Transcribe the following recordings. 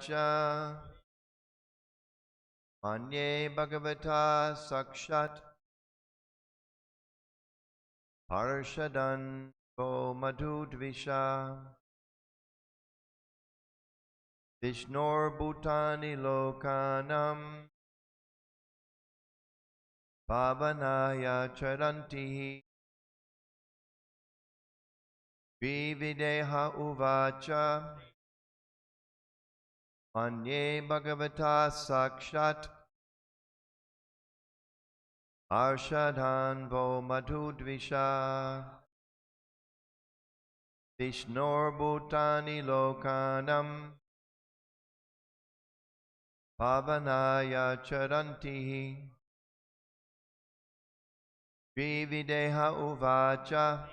uvacha Manye Bhagavata Sakshat Parshadan Go Madhudvisha Vishnor Bhutani Lokanam Pavanaya Charantihi Vivideha Uvacha Manye Bhagavata Sakshat Arshadhan Vo Madhudvisha Vishnor Bhutani Lokanam Pavanaya Charantihi Vivideha Uvacha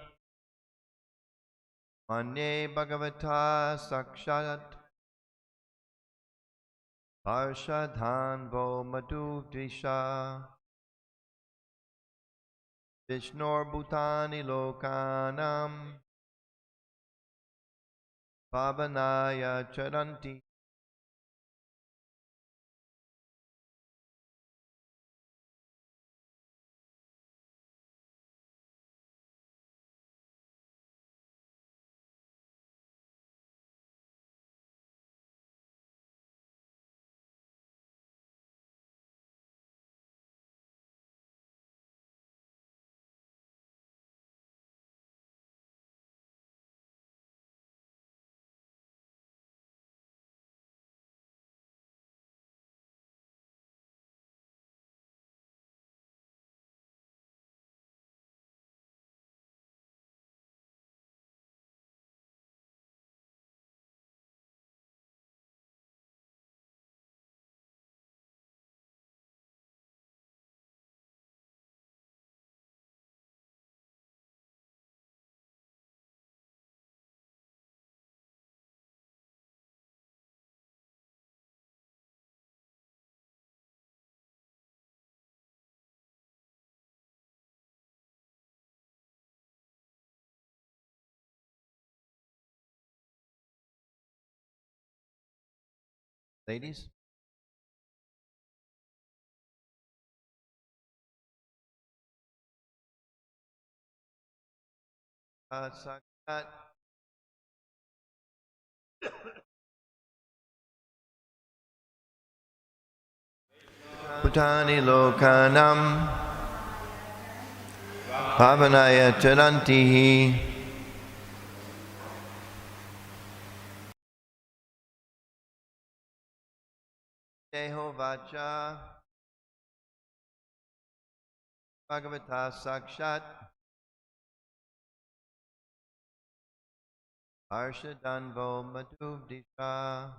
Manye Bhagavata Sakshat Arshadhan Vo Madhudvisha Vishnor Bhutani Lokanam Pavanaya Charanti. Ladies? Sakshat Bhutani Lokanam Pavanaya Charantihi Deho Vacha Bhagavata Sakshat Arshadanvo Madhuvdisha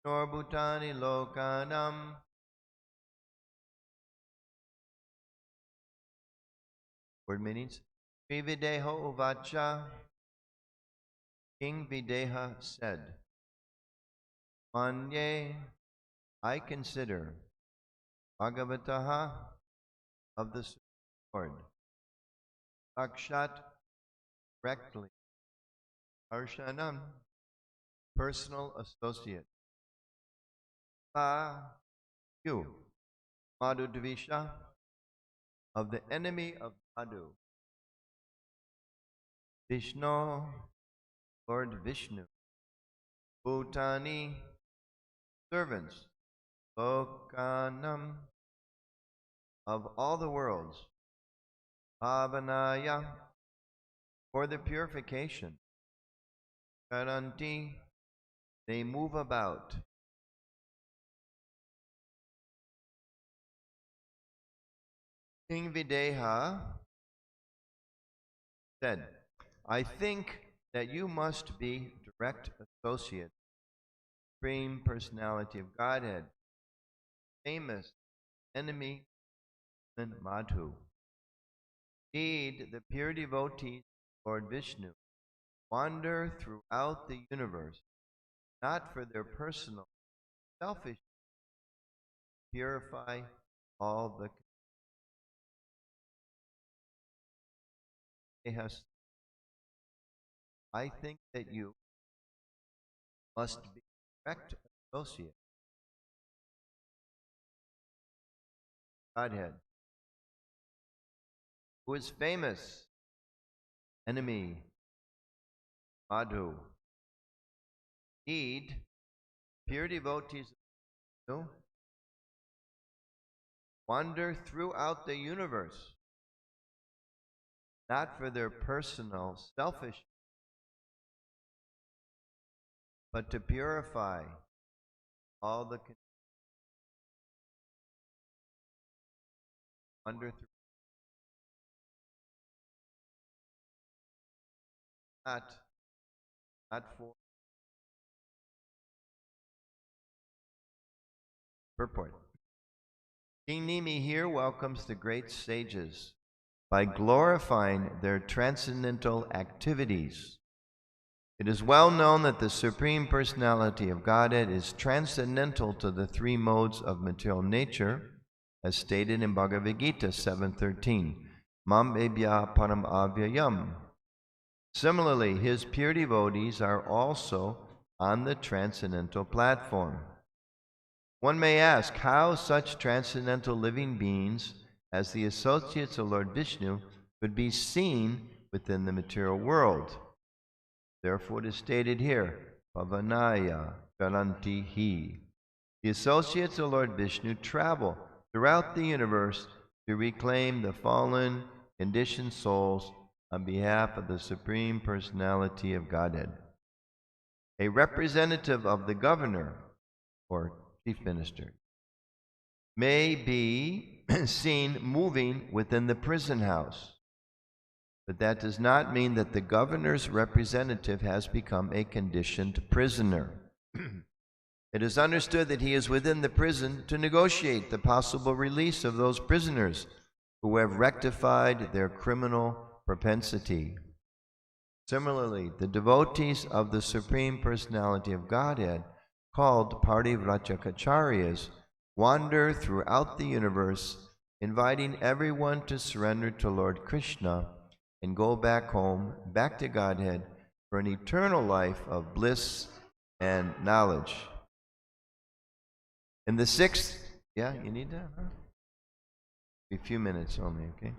Norbhutani Lokanam Word meanings Vivideho Uvacha King Videha said, Manye, I consider Bhagavataha of the Lord, Sakshat directly, Arshanam, personal associate, Sa, you, Madhudvisha, of the enemy of Madhu, Vishnu, Lord Vishnu, Bhutani, servants, Lokanam, of all the worlds, Bhavanaya, for the purification, Charanti, they move about. King Videha said, I think that you must be direct associate, Supreme Personality of Godhead, famous enemy and Madhu. Indeed, the pure devotees of Lord Vishnu wander throughout the universe, not for their personal selfish purify all the chaos. I think that you must be direct associate. Godhead, who is famous, enemy, Madhu. Need pure devotees who wander throughout the universe, not for their personal selfish, but to purify all the wander through, not for purport. King Nimi here welcomes the great sages by glorifying their transcendental activities. It is well known that the Supreme Personality of Godhead is transcendental to the three modes of material nature, as stated in Bhagavad Gita 7:13, Mam Ebhya Param Avyayam. Similarly, his pure devotees are also on the transcendental platform. One may ask how such transcendental living beings as the associates of Lord Vishnu could be seen within the material world. Therefore it is stated here, Pavanaya Charanti Hi. The associates of Lord Vishnu travel throughout the universe to reclaim the fallen, conditioned souls on behalf of the Supreme Personality of Godhead. A representative of the governor, or chief minister, may be seen moving within the prison house, but that does not mean that the governor's representative has become a conditioned prisoner. It is understood that he is within the prison to negotiate the possible release of those prisoners who have rectified their criminal propensity. Similarly, the devotees of the Supreme Personality of Godhead, called Parivrajakacharyas, wander throughout the universe, inviting everyone to surrender to Lord Krishna and go back home, back to Godhead, for an eternal life of bliss and knowledge. In the sixth, you need that? Huh? A few minutes only, okay?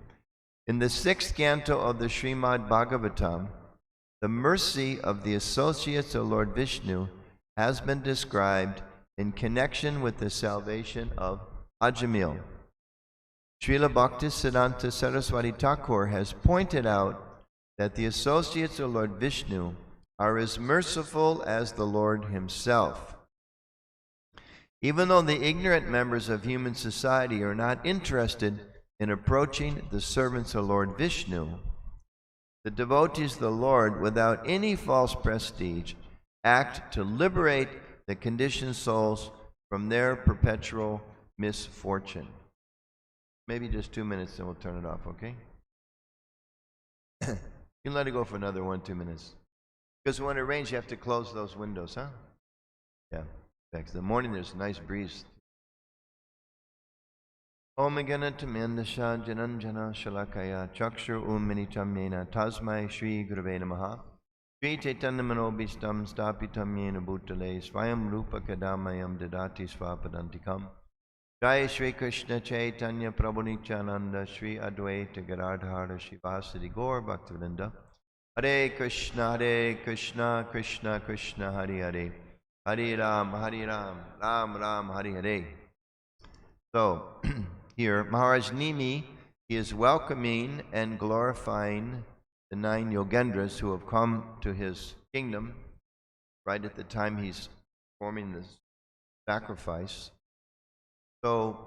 In the sixth canto of the Srimad Bhagavatam, the mercy of the associates of Lord Vishnu has been described in connection with the salvation of Ajamil. Srila Bhaktisiddhanta Saraswati Thakur has pointed out that the associates of Lord Vishnu are as merciful as the Lord himself. Even though the ignorant members of human society are not interested in approaching the servants of Lord Vishnu, the devotees of the Lord, without any false prestige, act to liberate the conditioned souls from their perpetual misfortune. Maybe just 2 minutes, then we'll turn it off, okay? You can let it go for another 1-2 minutes. Because when it rains, you have to close those windows, huh? Yeah. In the morning, there's a nice breeze. Om Ganantamandasha Jananjana Shalakaya Chakshur Minitamyena Tasmai Shri Gurave Namaha Shri Chaitanya Manobhistam Stapitam Yena Bhutale Svayam Rupa Kadamayam Dadati Swapadantikam Jai Shri Krishna Chaitanya Prabhu Nityananda Shri Advaita Gadadhara Shivasadi Gaur Bhaktivinoda Hare Krishna Krishna Krishna Hare Hare Hare Ram, Ram Ram, Hare Hare. So, here, Maharaj Nimi, he is welcoming and glorifying the 9 Yogendras who have come to his kingdom right at the time he's performing this sacrifice. So,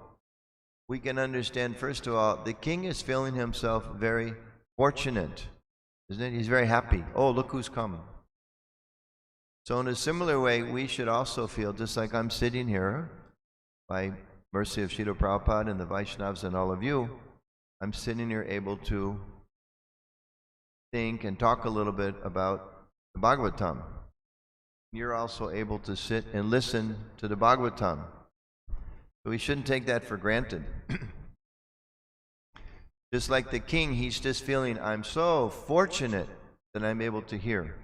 we can understand, first of all, the king is feeling himself very fortunate, isn't it? He's very happy. Oh, look who's come. So in a similar way, we should also feel, just like I'm sitting here, by mercy of Srila Prabhupada and the Vaishnavas and all of you, I'm sitting here able to think and talk a little bit about the Bhagavatam. You're also able to sit and listen to the Bhagavatam. So we shouldn't take that for granted. Just like the king, he's just feeling, I'm so fortunate that I'm able to hear.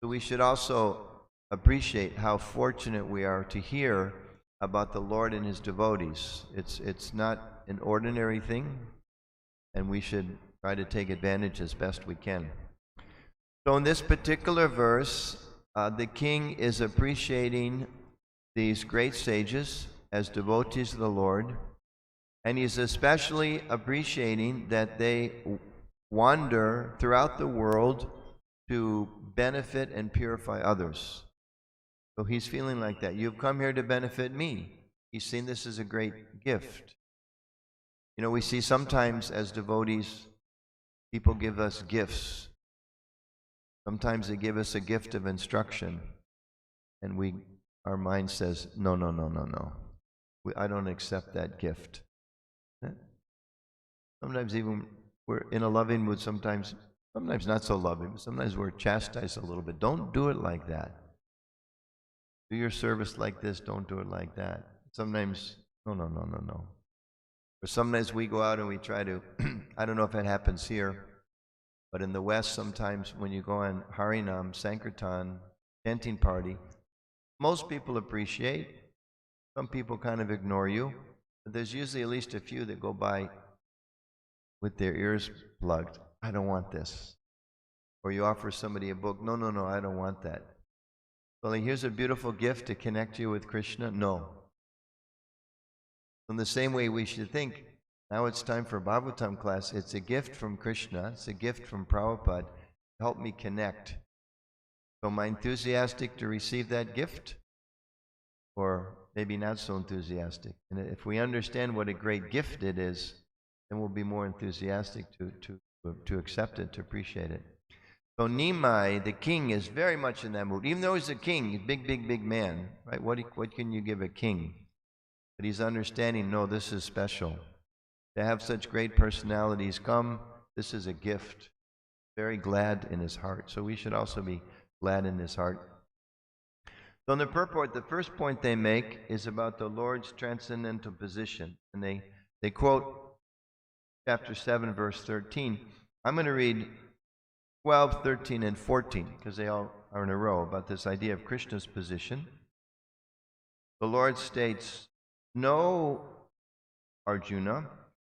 So we should also appreciate how fortunate we are to hear about the Lord and his devotees. It's not an ordinary thing, and we should try to take advantage as best we can. So in this particular verse, the king is appreciating these great sages as devotees of the Lord, and he's especially appreciating that they wander throughout the world to benefit and purify others. So he's feeling like that. You've come here to benefit me. He's seen this as a great gift. You know, we see sometimes as devotees, people give us gifts. Sometimes they give us a gift of instruction, and our mind says, no, no, no, no, no. I don't accept that gift. Sometimes even we're in a loving mood, sometimes not so loving, but sometimes we're chastised a little bit. Don't do it like that. Do your service like this, don't do it like that. Sometimes, no, no, no, no, no. Or sometimes we go out and we try to, I don't know if it happens here, but in the West sometimes when you go on Harinam, Sankirtan, chanting party, most people appreciate. Some people kind of ignore you. But there's usually at least a few that go by with their ears plugged. I don't want this. Or you offer somebody a book. No, no, no, I don't want that. Well, here's a beautiful gift to connect you with Krishna. No. In the same way we should think, now it's time for Bhagavatam class. It's a gift from Krishna. It's a gift from Prabhupada. Help me connect. So am I enthusiastic to receive that gift? Or maybe not so enthusiastic. And if we understand what a great gift it is, then we'll be more enthusiastic to accept it, to appreciate it. So Nimai, the king, is very much in that mood. Even though he's a king, he's a big, big, big man, right? What can you give a king? But he's understanding, no, this is special. To have such great personalities come, this is a gift. Very glad in his heart. So we should also be glad in his heart. So in the purport, the first point they make is about the Lord's transcendental position. And they quote chapter 7, verse 13. I'm going to read 12, 13, and 14, because they all are in a row, about this idea of Krishna's position. The Lord states, "Know, Arjuna,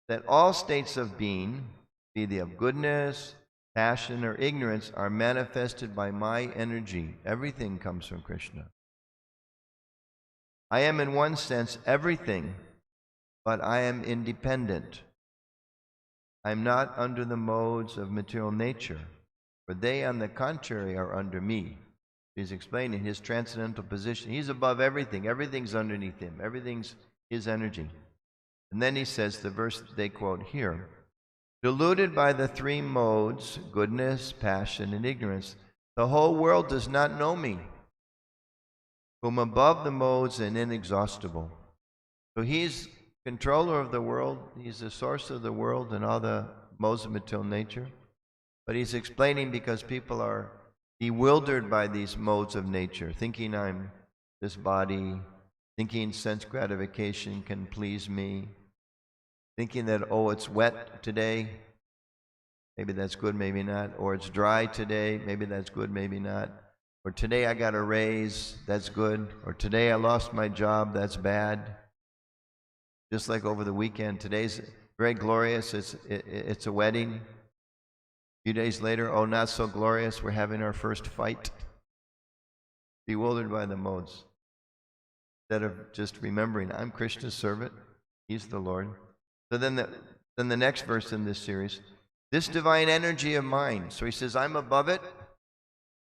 that all states of being, be they of goodness, passion, or ignorance, are manifested by my energy." Everything comes from Krishna. I am in one sense everything, but I am independent. I am not under the modes of material nature, for they, on the contrary, are under me. He's explaining his transcendental position. He's above everything. Everything's underneath him. Everything's his energy. And then he says, the verse they quote here, deluded by the three modes, goodness, passion, and ignorance, the whole world does not know me, whom above the modes and inexhaustible. So he's controller of the world. He's the source of the world and all the modes of material nature. But he's explaining because people are bewildered by these modes of nature, thinking I'm this body, thinking sense gratification can please me, thinking that, oh, it's wet today, maybe that's good, maybe not, or it's dry today, maybe that's good, maybe not, or today I got a raise, that's good, or today I lost my job, that's bad. Just like over the weekend, today's very glorious, it's a wedding. A few days later, oh, not so glorious, we're having our first fight. Bewildered by the modes. Instead of just remembering, I'm Krishna's servant, he's the Lord. So then the next verse in this series, this divine energy of mine. So he says, I'm above it.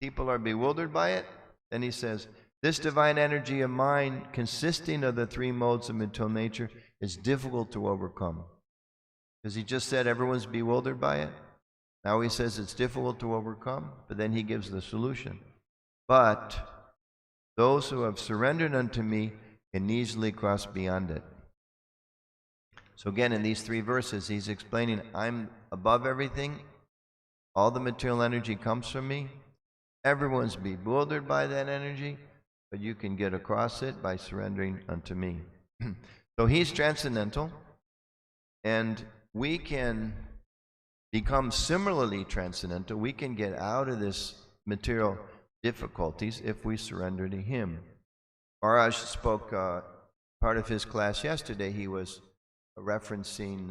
People are bewildered by it. Then he says, this divine energy of mine, consisting of the three modes of material nature, is difficult to overcome. Because he just said everyone's bewildered by it. Now he says it's difficult to overcome, but then he gives the solution. But those who have surrendered unto me can easily cross beyond it. So again, in these three verses, he's explaining, I'm above everything. All the material energy comes from me. Everyone's bewildered by that energy, but you can get across it by surrendering unto me. So he's transcendental, and we can become similarly transcendental. We can get out of this material difficulties if we surrender to Him. Maharaj spoke part of his class yesterday. He was referencing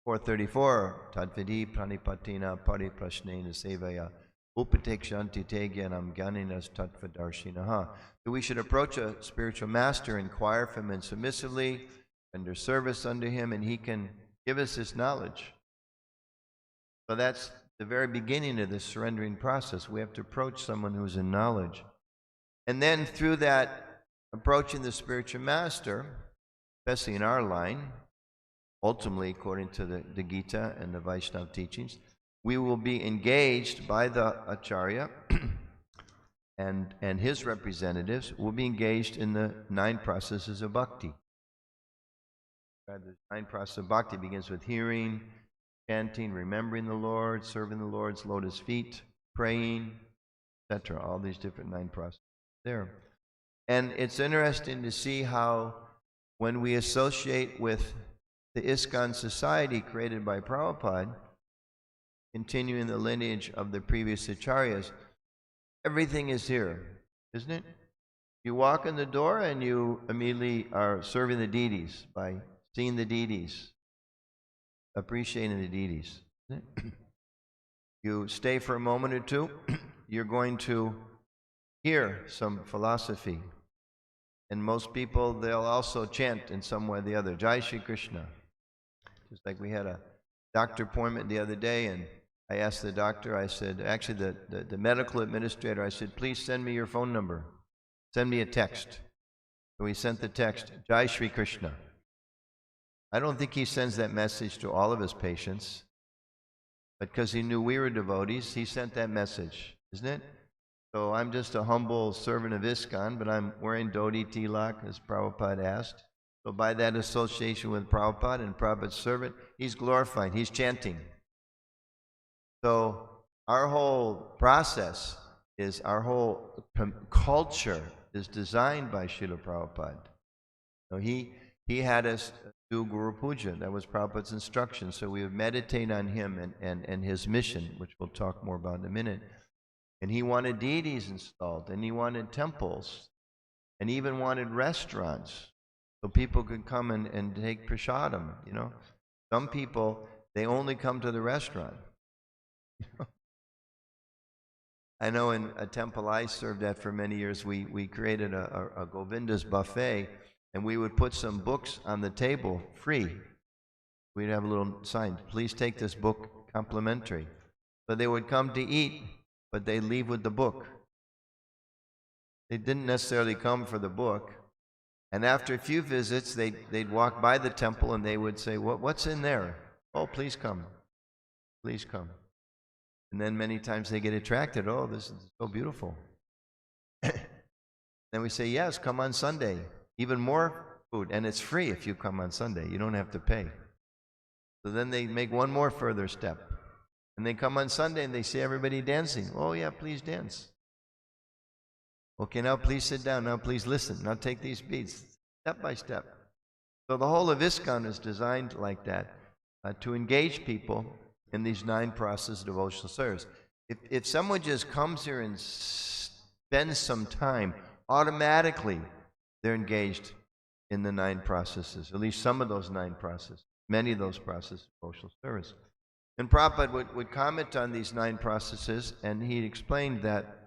434, Tadvidi pranipatina pariprashnena sevaya upatekshanti te gyanam gyaninas tattvadarshinaha. That we should approach a spiritual master, inquire from him submissively, render service unto him, and he can give us this knowledge. So that's the very beginning of this surrendering process. We have to approach someone who's in knowledge. And then through that, approaching the spiritual master, especially in our line, ultimately according to the Gita and the Vaishnava teachings, we will be engaged by the Acharya and his representatives will be engaged in the 9 processes of bhakti. The 9 processes of bhakti begins with hearing, chanting, remembering the Lord, serving the Lord's lotus feet, praying, etc. All these different 9 processes there. And it's interesting to see how when we associate with the ISKCON society created by Prabhupada, continuing the lineage of the previous acharyas, everything is here, isn't it? You walk in the door and you immediately are serving the deities by seeing the deities, appreciating the deities. Isn't it? You stay for a moment or two, you're going to hear some philosophy. And most people, they'll also chant in some way or the other, Jai Shri Krishna. Just like we had a doctor appointment the other day, and I asked the doctor, I said, actually the medical administrator, I said, please send me your phone number. Send me a text. So he sent the text, Jai Shri Krishna. I don't think he sends that message to all of his patients, but because he knew we were devotees, he sent that message, isn't it? So I'm just a humble servant of ISKCON, but I'm wearing dhoti tilak, as Prabhupada asked. So by that association with Prabhupada and Prabhupada's servant, he's glorified, he's chanting. So our whole process is, our whole culture is designed by Srila Prabhupada. So he had us do Guru Puja. That was Prabhupada's instruction. So we would meditate on him and his mission, which we'll talk more about in a minute. And he wanted deities installed, and he wanted temples, and even wanted restaurants so people could come and take prasadam, you know. Some people, they only come to the restaurant. I know in a temple I served at for many years, we created a Govinda's buffet, and we would put some books on the table free. We'd have a little sign, please take this book complimentary. So they would come to eat, but they leave with the book. They didn't necessarily come for the book. And after a few visits, they'd walk by the temple and they would say, what's in there? Oh, please come. Please come. And then many times they get attracted. Oh, this is so beautiful. Then we say, yes, come on Sunday. Even more food. And it's free if you come on Sunday. You don't have to pay. So then they make one more further step. And they come on Sunday and they see everybody dancing. Oh, yeah, please dance. Okay, now please sit down. Now please listen. Now take these beats, step by step. So the whole of ISKCON is designed like that, to engage people in these 9 processes of devotional service. If someone just comes here and spends some time, automatically they're engaged in the 9 processes, at least some of those 9 processes, many of those processes of devotional service. And Prabhupada would comment on these 9 processes, and he explained that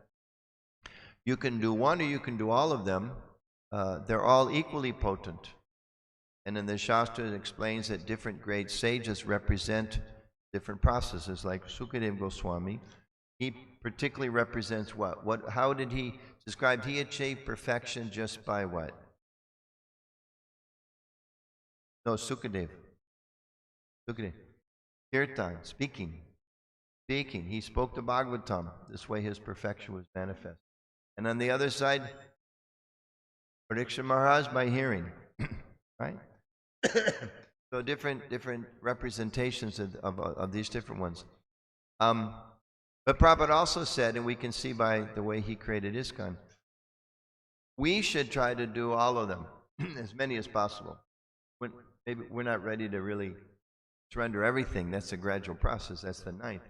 you can do one or you can do all of them. They're all equally potent. And in the Shastra it explains that different great sages represent different processes, like Sukadeva Goswami. He particularly represents what? How did he describe? He achieved perfection just by what? No, Sukadeva. Kirtan, speaking. He spoke the Bhagavatam. This way his perfection was manifest. And on the other side, Parikshit Maharaj by hearing. Right? So different representations of these different ones. But Prabhupada also said, and we can see by the way he created ISKCON, we should try to do all of them, as many as possible. Maybe we're not ready to really surrender everything. That's a gradual process. That's the 9th.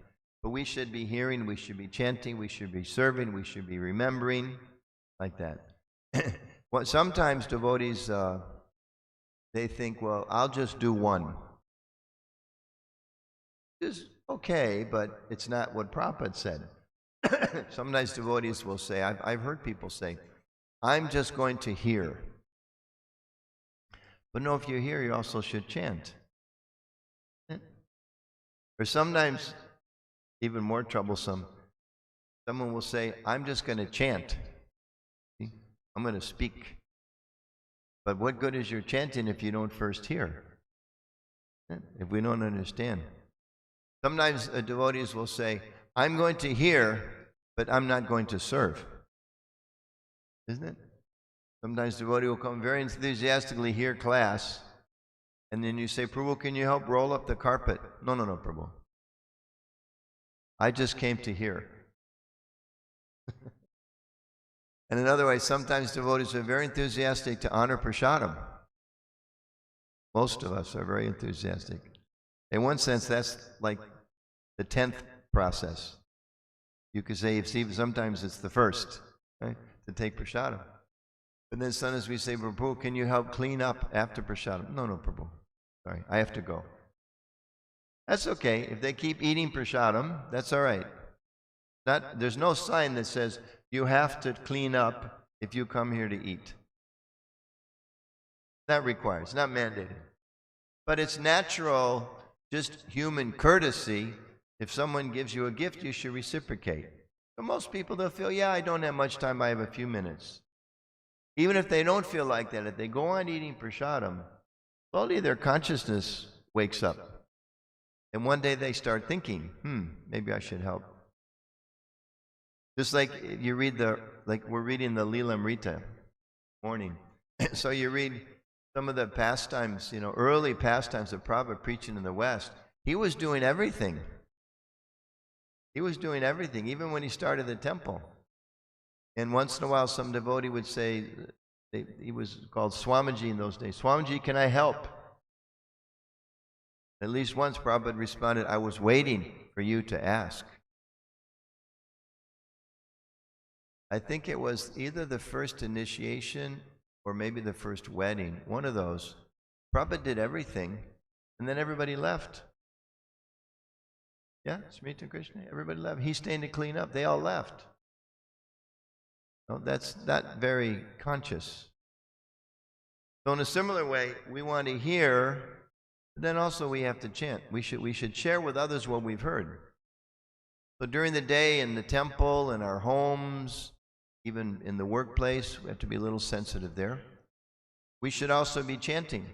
But we should be hearing, we should be chanting, we should be serving, we should be remembering, like that. Well, sometimes devotees, they think, well, I'll just do one. It's okay, but it's not what Prabhupada said. Sometimes devotees will say, I've heard people say, I'm just going to hear. But no, if you hear, you also should chant. Or sometimes, even more troublesome, someone will say, I'm just going to chant. See? I'm going to speak. But what good is your chanting if you don't first hear? If we don't understand. Sometimes devotees will say, I'm going to hear, but I'm not going to serve. Isn't it? Sometimes devotee will come very enthusiastically hear class, and then you say, Prabhu, can you help roll up the carpet? No, Prabhu. I just came to hear. And in other ways, sometimes devotees are very enthusiastic to honor prasadam. Most of us are very enthusiastic. In one sense, that's like the 10th process. You could say, sometimes it's the first, right, to take prasadam. But then sometimes we say, Prabhu, can you help clean up after prasadam? No, Prabhu. Sorry, I have to go. That's okay. If they keep eating prasadam, that's all right. There's no sign that says you have to clean up if you come here to eat. Not required. It's not mandated. But it's natural, just human courtesy. If someone gives you a gift, you should reciprocate. But most people, they'll feel, yeah, I don't have much time, I have a few minutes. Even if they don't feel like that, if they go on eating prasadam, slowly their consciousness wakes up. And one day they start thinking, maybe I should help. Just like you read we're reading the Lilamrita morning. So you read some of the pastimes, early pastimes of Prabhupada preaching in the West. He was doing everything. He was doing everything, even when he started the temple. And once in a while, some devotee would say, he was called Swamiji in those days, Swamiji, can I help? At least once Prabhupada responded, I was waiting for you to ask. I think it was either the first initiation or maybe the first wedding, one of those. Prabhupada did everything, and then everybody left. Yeah, Smriti Krishna, everybody left. He stayed to clean up. They all left. No, that's not very conscious. So in a similar way, we want to hear, but then also we have to chant. We should share with others what we've heard. So during the day in the temple, in our homes, even in the workplace, we have to be a little sensitive there. We should also be chanting.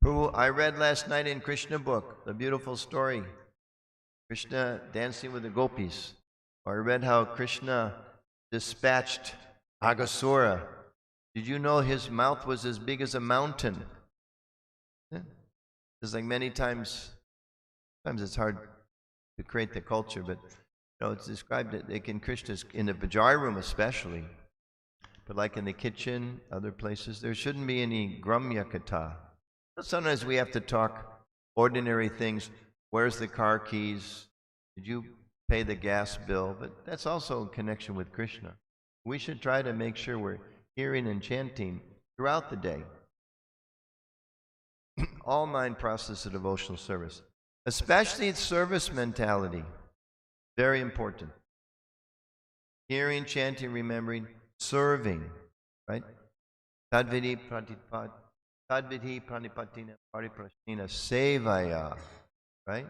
Prabhu, I read last night in Krishna book, the beautiful story, Krishna dancing with the gopis. Or I read how Krishna dispatched Aghasura. Did you know his mouth was as big as a mountain? Yeah. It's like many times it's hard to create the culture, but it's described like in Krishna's, in the Bajari room especially, but like in the kitchen, other places, there shouldn't be any Gramya Katha. Sometimes we have to talk ordinary things. Where's the car keys? Did you pay the gas bill? But that's also in connection with Krishna. We should try to make sure we're hearing and chanting throughout the day. All 9 processes of devotional service, especially service mentality. Very important. Hearing, chanting, remembering, serving, right? Tadvidhi pranipatina pariprasnina sevaya, right?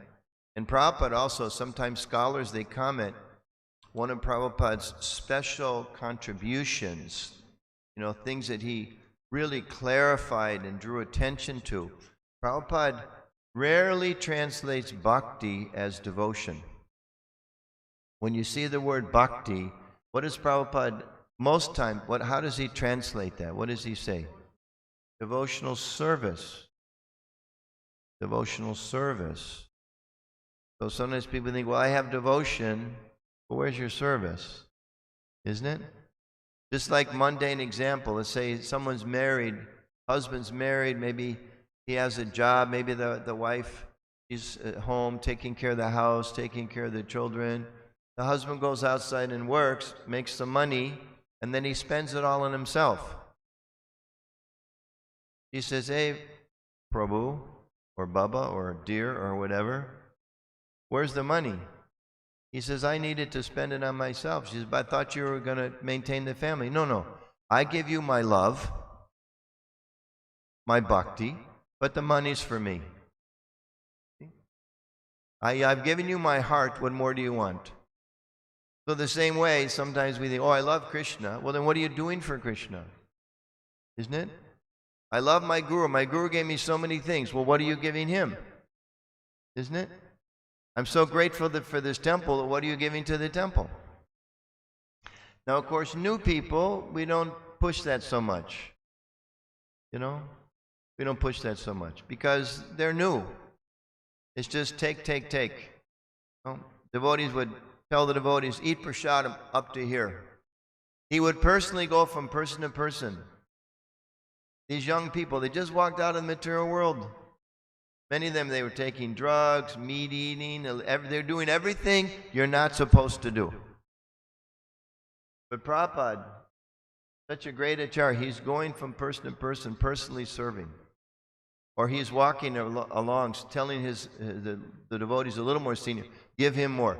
And Prabhupada also, sometimes scholars, they comment, one of Prabhupada's special contributions, things that he really clarified and drew attention to. Prabhupada rarely translates bhakti as devotion. When you see the word bhakti, what does Prabhupada, most time, how does he translate that? What does he say? Devotional service. Devotional service. So sometimes people think, well, I have devotion, but where's your service? Isn't it? Just like mundane example, let's say someone's married, husband's married, maybe he has a job, maybe the wife She's at home taking care of the house, taking care of the children. The husband goes outside and works, makes some money, and then he spends it all on himself. She says, "Hey, Prabhu, or Baba, or Dear, or whatever, where's the money?" He says, "I needed to spend it on myself." She says, "But I thought you were going to maintain the family." No. I give you my love, my bhakti, but the money's for me. I've given you my heart. What more do you want? So the same way, sometimes we think, "Oh, I love Krishna." Well, then what are you doing for Krishna? Isn't it? "I love my guru. My guru gave me so many things." Well, what are you giving him? Isn't it? "I'm so grateful for this temple." What are you giving to the temple? Now, of course, new people, we don't push that so much. We don't push that so much because they're new. It's just take. Devotees would tell the devotees, "Eat prasadam up to here." He would personally go from person to person. These young people, they just walked out of the material world. Many of them, they were taking drugs, meat eating, they're doing everything you're not supposed to do. But Prabhupada, such a great acharya, he's going from person to person, personally serving. Or he's walking along, telling the devotees a little more senior, "Give him more.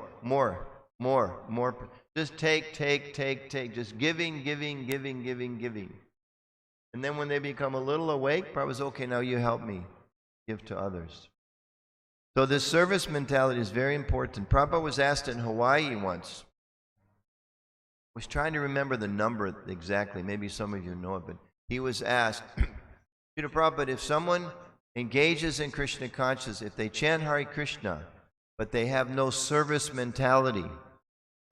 Just take. Just giving. And then when they become a little awake, Prabhupada says, "Okay, now you help me give to others." So this service mentality is very important. Prabhupada was asked in Hawaii once. I was trying to remember the number exactly. Maybe some of you know it, but he was asked, "Prabhupada, if someone engages in Krishna consciousness, if they chant Hare Krishna, but they have no service mentality,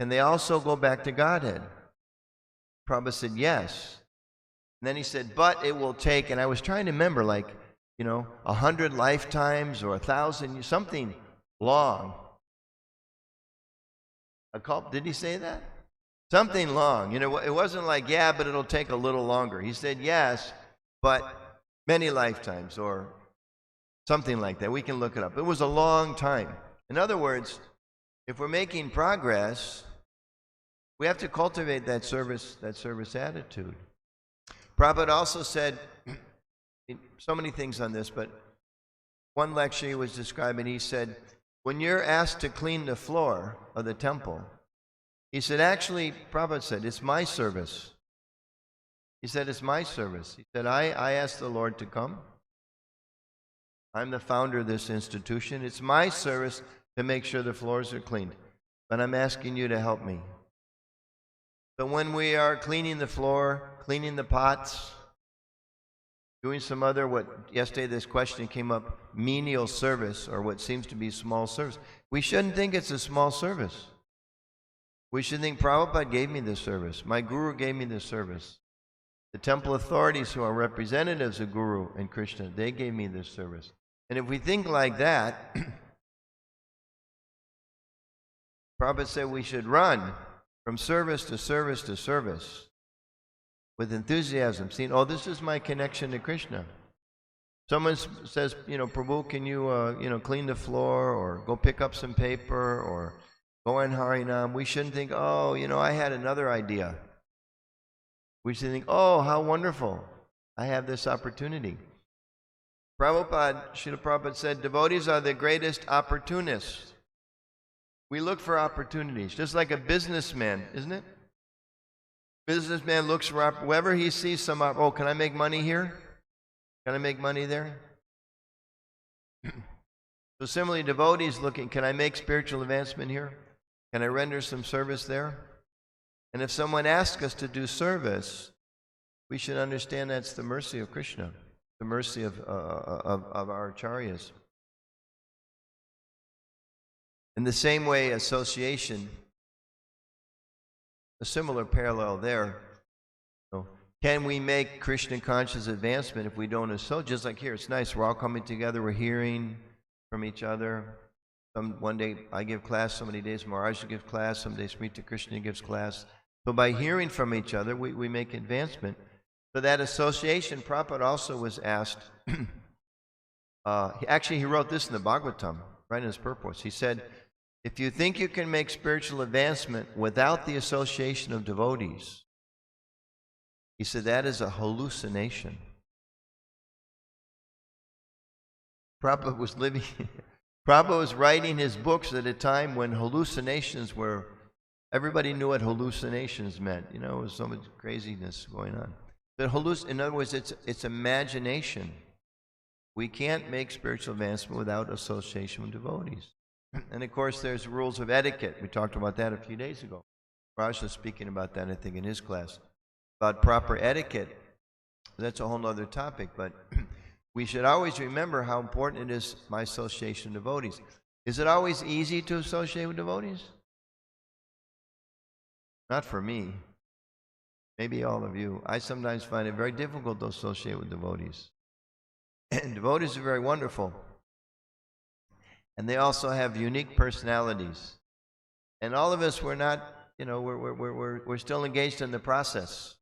can they also go back to Godhead?" Prabhupada said, "Yes." And then he said, "But it will take," and I was trying to remember, 100 lifetimes or 1,000, something long. Did he say that? Something long. It wasn't like, "Yeah, but it'll take a little longer." He said, "Yes, but many lifetimes," or something like that. We can look it up. It was a long time. In other words, if we're making progress, we have to cultivate that service attitude. Prabhupada also said so many things on this, but one lecture he was describing, he said, when you're asked to clean the floor of the temple, he said, actually, Prabhupada said, "It's my service." He said, "It's my service." He said, I asked the Lord to come. I'm the founder of this institution. It's my service to make sure the floors are cleaned, but I'm asking you to help me. So when we are cleaning the floor, cleaning the pots, doing some other, yesterday this question came up, menial service, or what seems to be small service, we shouldn't think it's a small service. We should think, Prabhupada gave me this service. My guru gave me this service. The temple authorities who are representatives of Guru and Krishna, they gave me this service. And if we think like that, Prabhupada said we should run from service to service to service with enthusiasm, seeing, oh, this is my connection to Krishna. Someone says, Prabhu, can you, clean the floor, or go pick up some paper, or go in Harinam. We shouldn't think, oh, I had another idea. We should think, oh, how wonderful. I have this opportunity. Srila Prabhupada said, devotees are the greatest opportunists. We look for opportunities, just like a businessman, isn't it? Businessman looks for, wherever he sees some, oh, can I make money here? Can I make money there? So similarly, devotees looking, can I make spiritual advancement here? Can I render some service there? And if someone asks us to do service, we should understand that's the mercy of Krishna, the mercy of our acharyas. In the same way, association, a similar parallel there. So, can we make Krishna conscious advancement if we don't associate? Just like here, it's nice, we're all coming together, we're hearing from each other. One day I give class, so many days Maharaj gives class, some days Smriti Krishna gives class. So by hearing from each other, we make advancement. So that association, Prabhupada also was asked, He wrote this in the Bhagavatam, right in his purpose. He said, if you think you can make spiritual advancement without the association of devotees, he said that is a hallucination. Prabhupada was living, Prabhupada was writing his books at a time when hallucinations were, everybody knew what hallucinations meant. You know, there was so much craziness going on. But in other words, it's imagination. We can't make spiritual advancement without association with devotees. And of course, there's rules of etiquette. We talked about that a few days ago. Raj was speaking about that, I think, in his class, about proper etiquette. That's a whole other topic, but we should always remember how important it is, my association with devotees. Is it always easy to associate with devotees? Not for me. Maybe all of you. I sometimes find it very difficult to associate with devotees. And devotees are very wonderful. And they also have unique personalities. And all of us, we're not, you know, we're still engaged in the process.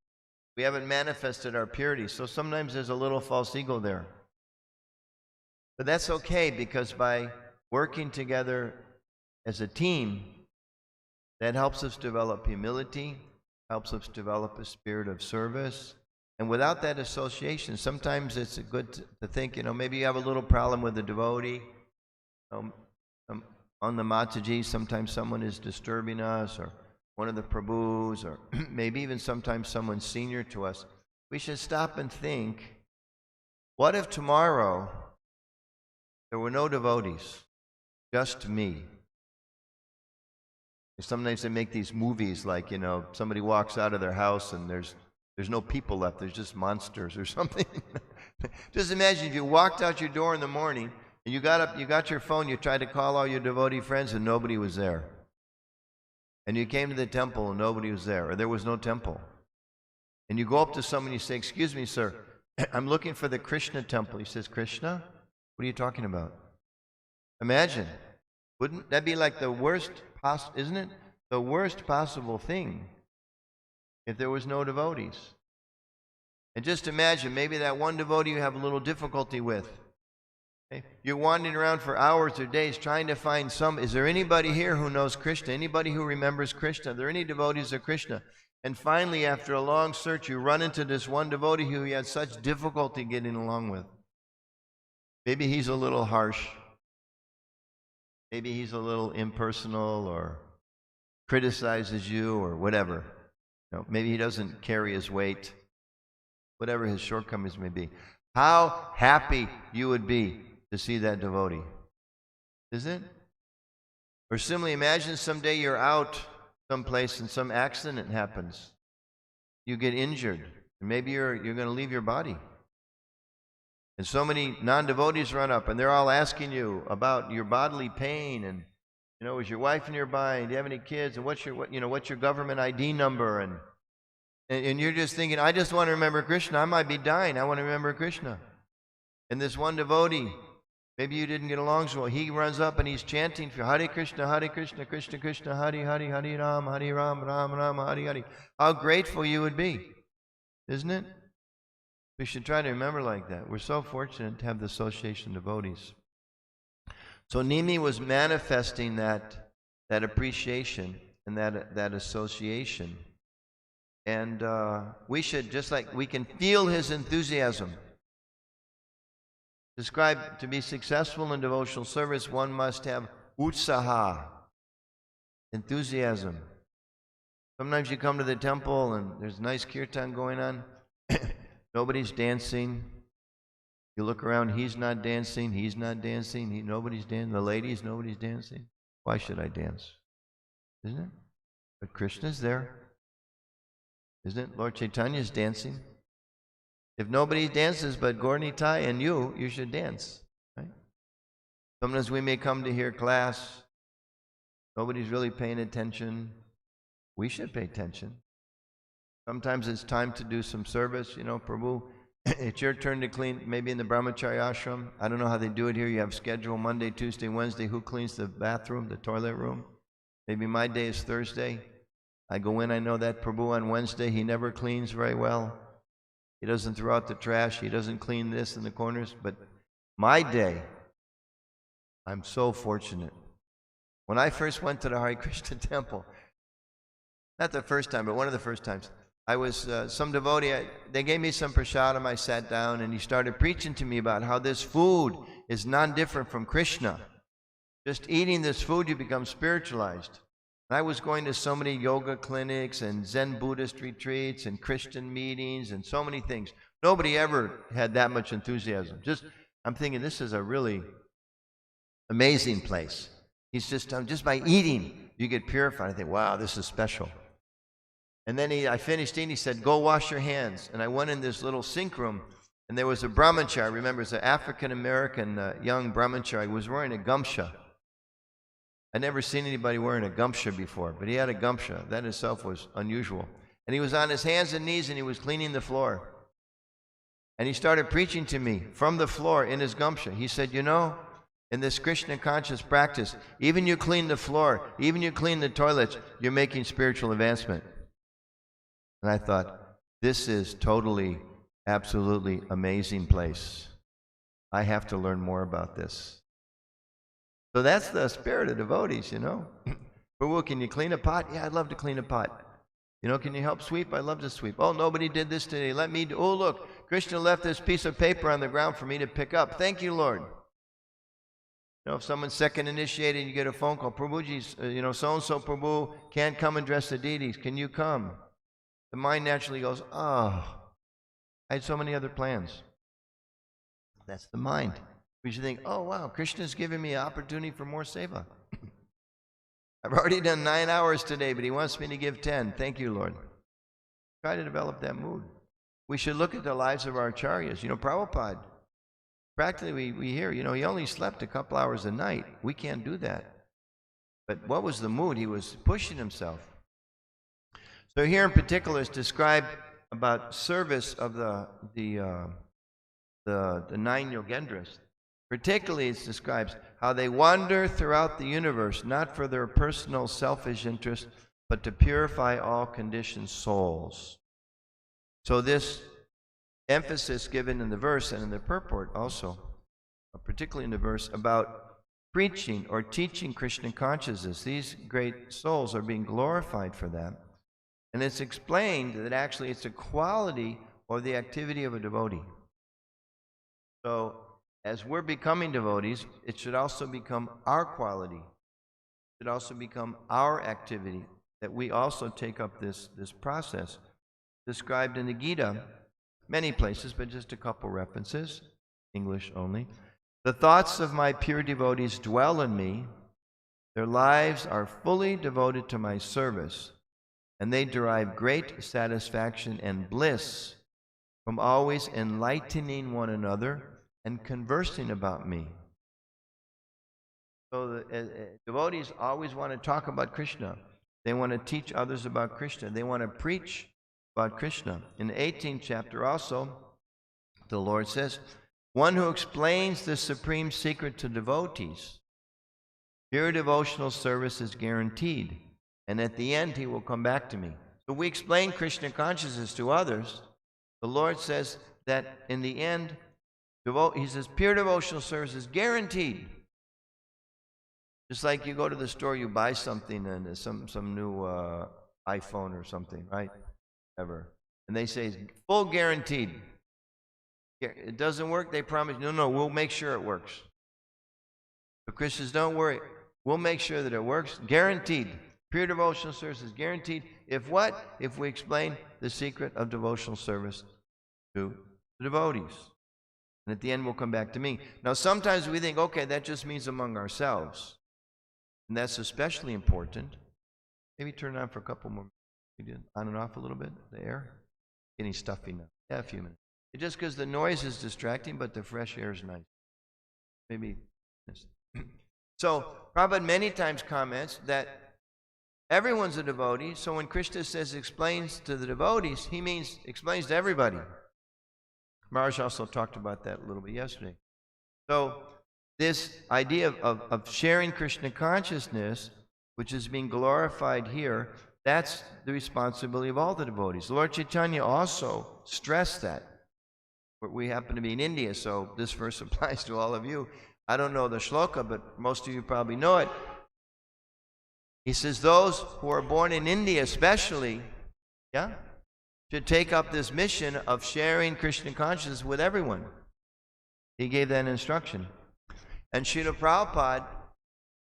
We haven't manifested our purity. So sometimes there's a little false ego there. But that's okay, because by working together as a team, that helps us develop humility, helps us develop a spirit of service. And without that association, sometimes it's good to think, you know, maybe you have a little problem with a devotee. On the Mataji, sometimes someone is disturbing us, or one of the Prabhus, or maybe even sometimes someone senior to us. We should stop and think, what if tomorrow there were no devotees, just me? Sometimes they make these movies like, you know, somebody walks out of their house and there's no people left, there's just monsters or something. Just imagine if you walked out your door in the morning and you got up, you got your phone, you tried to call all your devotee friends and nobody was there. And you came to the temple and nobody was there, or there was no temple. And you go up to someone and you say, excuse me, sir, I'm looking for the Krishna temple. He says, Krishna? What are you talking about? Imagine. Wouldn't that be like the worst, isn't it? The worst possible thing if there was no devotees. And just imagine, maybe that one devotee you have a little difficulty with. Okay? You're wandering around for hours or days trying to find is there anybody here who knows Krishna? Anybody who remembers Krishna? Are there any devotees of Krishna? And finally, after a long search, you run into this one devotee who you had such difficulty getting along with. Maybe he's a little harsh. Maybe he's a little impersonal, or criticizes you, or whatever. You know, maybe he doesn't carry his weight, whatever his shortcomings may be. How happy you would be to see that devotee, isn't it? Or simply imagine someday you're out someplace and some accident happens. You get injured, and maybe you're going to leave your body. And so many non-devotees run up, and they're all asking you about your bodily pain, and, you know, is your wife nearby? And do you have any kids? And what's your government ID number? And you're just thinking, I just want to remember Krishna. I might be dying. I want to remember Krishna. And this one devotee, maybe you didn't get along so well, he runs up and he's chanting for Hare Krishna, Krishna Krishna, Hare Hare, Hare Ram, Ram Ram, Hare Hare. How grateful you would be, isn't it? We should try to remember like that. We're so fortunate to have the association of devotees. So Nimi was manifesting that appreciation and that association. And we should, just like we can feel his enthusiasm. Described to be successful in devotional service, one must have utsaha, enthusiasm. Sometimes you come to the temple and there's nice kirtan going on. Nobody's dancing. You look around, he's not dancing, nobody's dancing. The ladies, nobody's dancing. Why should I dance? Isn't it? But Krishna's there. Isn't it? Lord Chaitanya's dancing. If nobody dances but Gaura-Nitai and you should dance. Right? Sometimes we may come to hear class. Nobody's really paying attention. We should pay attention. Sometimes it's time to do some service. You know, Prabhu, it's your turn to clean, maybe in the Brahmacharya ashram. I don't know how they do it here. You have schedule Monday, Tuesday, Wednesday. Who cleans the bathroom, the toilet room? Maybe my day is Thursday. I go in, I know that Prabhu on Wednesday, he never cleans very well. He doesn't throw out the trash. He doesn't clean this in the corners. But My day, I'm so fortunate. When I first went to the Hare Krishna temple, not the first time, but one of the first times, I was some devotee, they gave me some prasadam, I sat down, and he started preaching to me about how this food is non-different from Krishna. Just eating this food, you become spiritualized. And I was going to so many yoga clinics and Zen Buddhist retreats and Christian meetings and so many things. Nobody ever had that much enthusiasm. I'm thinking, this is a really amazing place. He's just by eating, you get purified. I think, wow, this is special. And then I finished eating. He said, go wash your hands. And I went in this little sink room, and there was a brahmachari. I remember it was an African-American young brahmachari. He was wearing a gamsha. I'd never seen anybody wearing a gamsha before, but he had a gamsha. That in itself was unusual. And he was on his hands and knees, and he was cleaning the floor. And he started preaching to me from the floor in his gamsha. He said, you know, in this Krishna conscious practice, even you clean the floor, even you clean the toilets, you're making spiritual advancement. And I thought, this is totally, absolutely amazing place. I have to learn more about this. So that's the spirit of devotees, you know. Prabhu, can you clean a pot? Yeah, I'd love to clean a pot. You know, can you help sweep? I'd love to sweep. Oh, nobody did this today. Let me do. Oh, look, Krishna left this piece of paper on the ground for me to pick up. Thank you, Lord. You know, if someone's second initiated, you get a phone call. Prabhuji's, so-and-so Prabhu can't come and dress the deities. Can you come? The mind naturally goes, oh, I had so many other plans. That's the mind. We should think, oh, wow, Krishna's giving me an opportunity for more seva. I've already done 9 hours today, but he wants me to give 10. Thank you, Lord. Try to develop that mood. We should look at the lives of our acharyas. You know, Prabhupada, practically we hear, he only slept a couple hours a night. We can't do that. But what was the mood? He was pushing himself. So here in particular is described about service of the 9 yogendras. Particularly it describes how they wander throughout the universe, not for their personal selfish interest, but to purify all conditioned souls. So this emphasis given in the verse and in the purport also, particularly in the verse about preaching or teaching Krishna consciousness. These great souls are being glorified for that. And it's explained that actually it's a quality or the activity of a devotee. So as we're becoming devotees, it should also become our quality. It should also become our activity, that we also take up this process described in the Gita, many places, but just a couple references, English only. The thoughts of my pure devotees dwell in me. Their lives are fully devoted to my service, and they derive great satisfaction and bliss from always enlightening one another and conversing about me. So the devotees always want to talk about Krishna. They want to teach others about Krishna. They want to preach about Krishna. In the 18th chapter also, the Lord says, one who explains the supreme secret to devotees, pure devotional service is guaranteed, and at the end he will come back to me. So we explain Krishna consciousness to others. The Lord says that in the end, he says, pure devotional service is guaranteed. Just like you go to the store, you buy something, and some new iPhone or something, right? Ever. And they say, full guaranteed. It doesn't work, they promise, no, we'll make sure it works. But Christians, don't worry. We'll make sure that it works. Guaranteed. Pure devotional service is guaranteed. If what? If we explain the secret of devotional service to the devotees. And at the end, we'll come back to me. Now, sometimes we think, okay, that just means among ourselves. And that's especially important. Maybe turn it on for a couple more minutes. On and off a little bit, the air. Getting stuffy now. Yeah, a few minutes. It's just because the noise is distracting, but the fresh air is nice. Maybe. So, Prabhupada many times comments that everyone's a devotee, so when Krishna says explains to the devotees, he means explains to everybody. Maharaj also talked about that a little bit yesterday. So this idea of sharing Krishna consciousness, which is being glorified here, that's the responsibility of all the devotees. Lord Chaitanya also stressed that. We happen to be in India, so this verse applies to all of you. I don't know the shloka, but most of you probably know it. He says those who are born in India especially, yeah, should take up this mission of sharing Krishna consciousness with everyone. He gave that instruction. And Srila Prabhupada,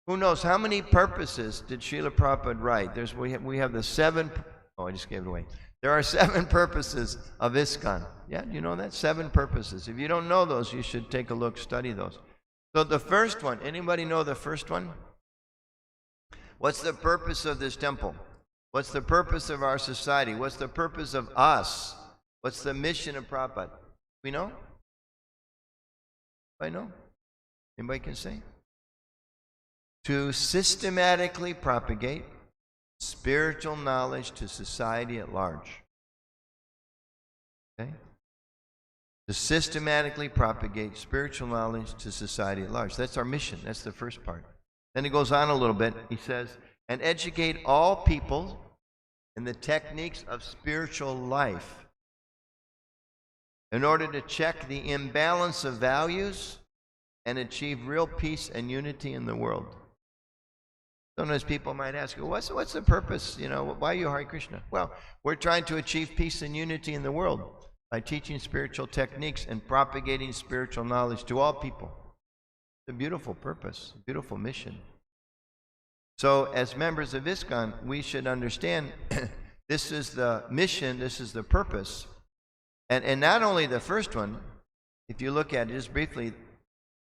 who knows how many purposes did Srila Prabhupada write? We have the 7, I just gave it away. There are 7 purposes of ISKCON. Yeah, you know that? 7 purposes. If you don't know those, you should take a look, study those. So the first one, anybody know the first one? What's the purpose of this temple? What's the purpose of our society? What's the purpose of us? What's the mission of Prabhupada? We know? I know. Anybody can say? To systematically propagate spiritual knowledge to society at large. Okay? To systematically propagate spiritual knowledge to society at large. That's our mission. That's the first part. Then he goes on a little bit. He says, and educate all people in the techniques of spiritual life in order to check the imbalance of values and achieve real peace and unity in the world. Sometimes people might ask, well, what's the purpose? You know, why are you Hare Krishna? Well, we're trying to achieve peace and unity in the world by teaching spiritual techniques and propagating spiritual knowledge to all people. It's a beautiful purpose, a beautiful mission. So as members of ISKCON, we should understand this is the mission, this is the purpose. And not only the first one, if you look at it just briefly,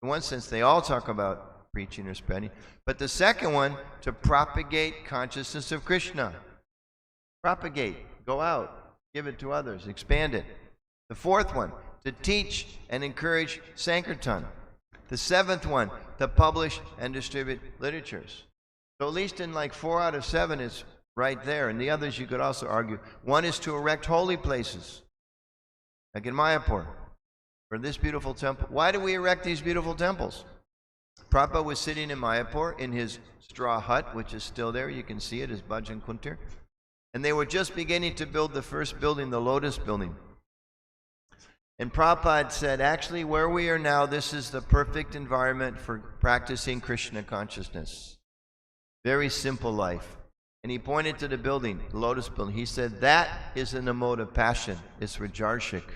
in one sense they all talk about preaching or spreading, but the second one, to propagate consciousness of Krishna. Propagate, go out, give it to others, expand it. The fourth one, to teach and encourage Sankirtan. The seventh one, to publish and distribute literatures. So at least in like 4 out of 7 is right there, and the others you could also argue. One is to erect holy places, like in Mayapur, for this beautiful temple. Why do we erect these beautiful temples? Prabhupada was sitting in Mayapur in his straw hut, which is still there. You can see it, his Bhajan Kuntir. And they were just beginning to build the first building, the Lotus building. And Prabhupada said, actually, where we are now, this is the perfect environment for practicing Krishna consciousness. Very simple life. And he pointed to the building, the Lotus building. He said, that is in the mode of passion. It's Rajarshik.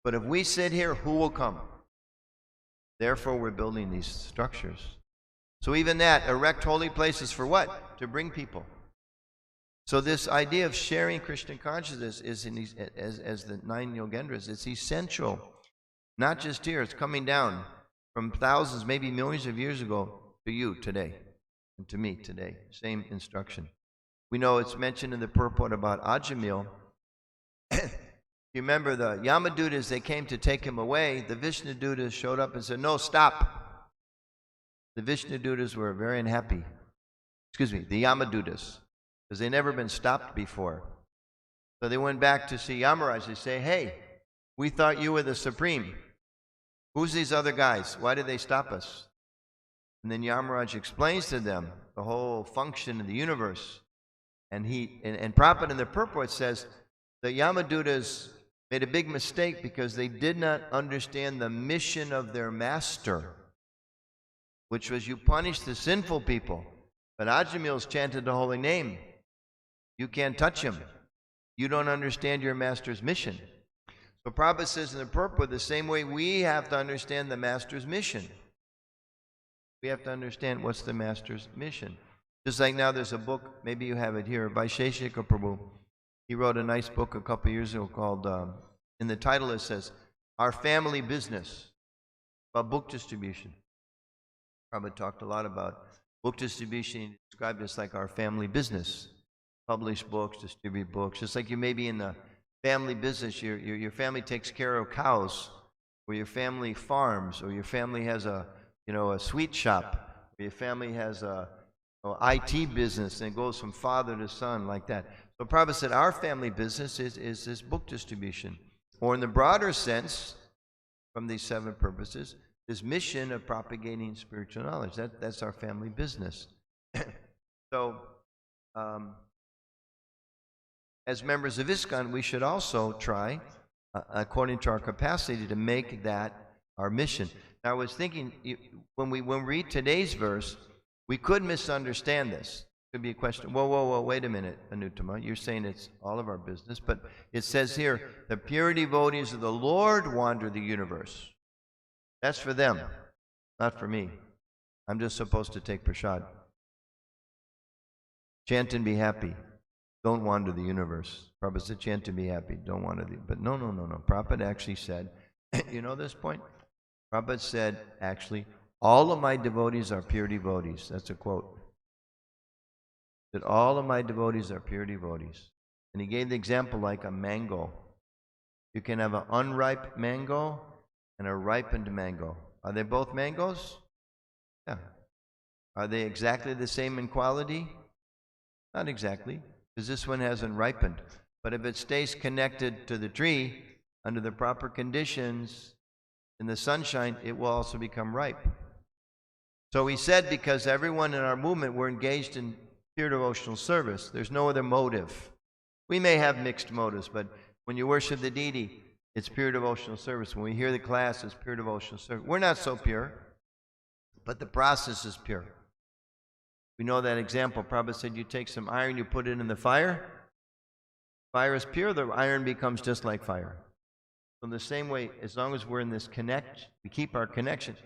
But if we sit here, who will come? Therefore, we're building these structures. So even that, erect holy places for what? To bring people. So this idea of sharing Krishna consciousness is, as the 9 Yogendras, it's essential. Not just here, it's coming down from thousands, maybe millions of years ago to you today, and to me today. Same instruction. We know it's mentioned in the purport about Ajamil. You remember the Yamadutas, they came to take him away. The Vishnudutas showed up and said, no, stop. The Vishnudutas were very unhappy. Excuse me, the Yamadutas, because they'd never been stopped before. So they went back to see Yamaraj. They say, hey, we thought you were the supreme. Who's these other guys? Why did they stop us? And then Yamaraj explains to them the whole function of the universe. And Prabhupada in the purport says, the Yamadutas made a big mistake because they did not understand the mission of their master, which was you punish the sinful people. But Ajamil's chanted the holy name. You can't touch him. You don't understand your master's mission. So Prabhupada says in the purport, the same way we have to understand the master's mission. We have to understand what's the master's mission. Just like now there's a book, maybe you have it here, by Sheshika Prabhu. He wrote a nice book a couple years ago called, in the title it says, Our Family Business, about book distribution. Prabhupada talked a lot about book distribution. He described it like our family business. Publish books, distribute books. Just like you may be in the family business, your family takes care of cows, or your family farms, or your family has a sweet shop, or your family has a IT business, and it goes from father to son like that. So Prabhupada said our family business is this book distribution. Or in the broader sense, from these 7 purposes, this mission of propagating spiritual knowledge. That's our family business. So, as members of ISKCON, we should also try according to our capacity to make that our mission. Now, I was thinking, when we read today's verse, we could misunderstand this. Could be a question. Whoa, wait a minute, Anutama. You're saying it's all of our business, but it says here, the pure devotees of the Lord wander the universe. That's for them, not for me. I'm just supposed to take prasad. Chant and be happy. Don't wander the universe. Prabhupada said, chant and be happy. Don't wander the... But no. Prabhupada actually said, you know this point? Prabhupada said, actually, all of my devotees are pure devotees. That's a quote. That all of my devotees are pure devotees. And he gave the example like a mango. You can have an unripe mango and a ripened mango. Are they both mangoes? Yeah. Are they exactly the same in quality? Not exactly, because this one hasn't ripened. But if it stays connected to the tree under the proper conditions in the sunshine, it will also become ripe. So he said, because everyone in our movement, we're engaged in pure devotional service. There's no other motive. We may have mixed motives, but when you worship the deity, it's pure devotional service. When we hear the class, it's pure devotional service. We're not so pure, but the process is pure. We know that example. Prabhupada said, you take some iron, you put it in the fire. Fire is pure, the iron becomes just like fire. So in the same way, as long as we're in this we keep our connection,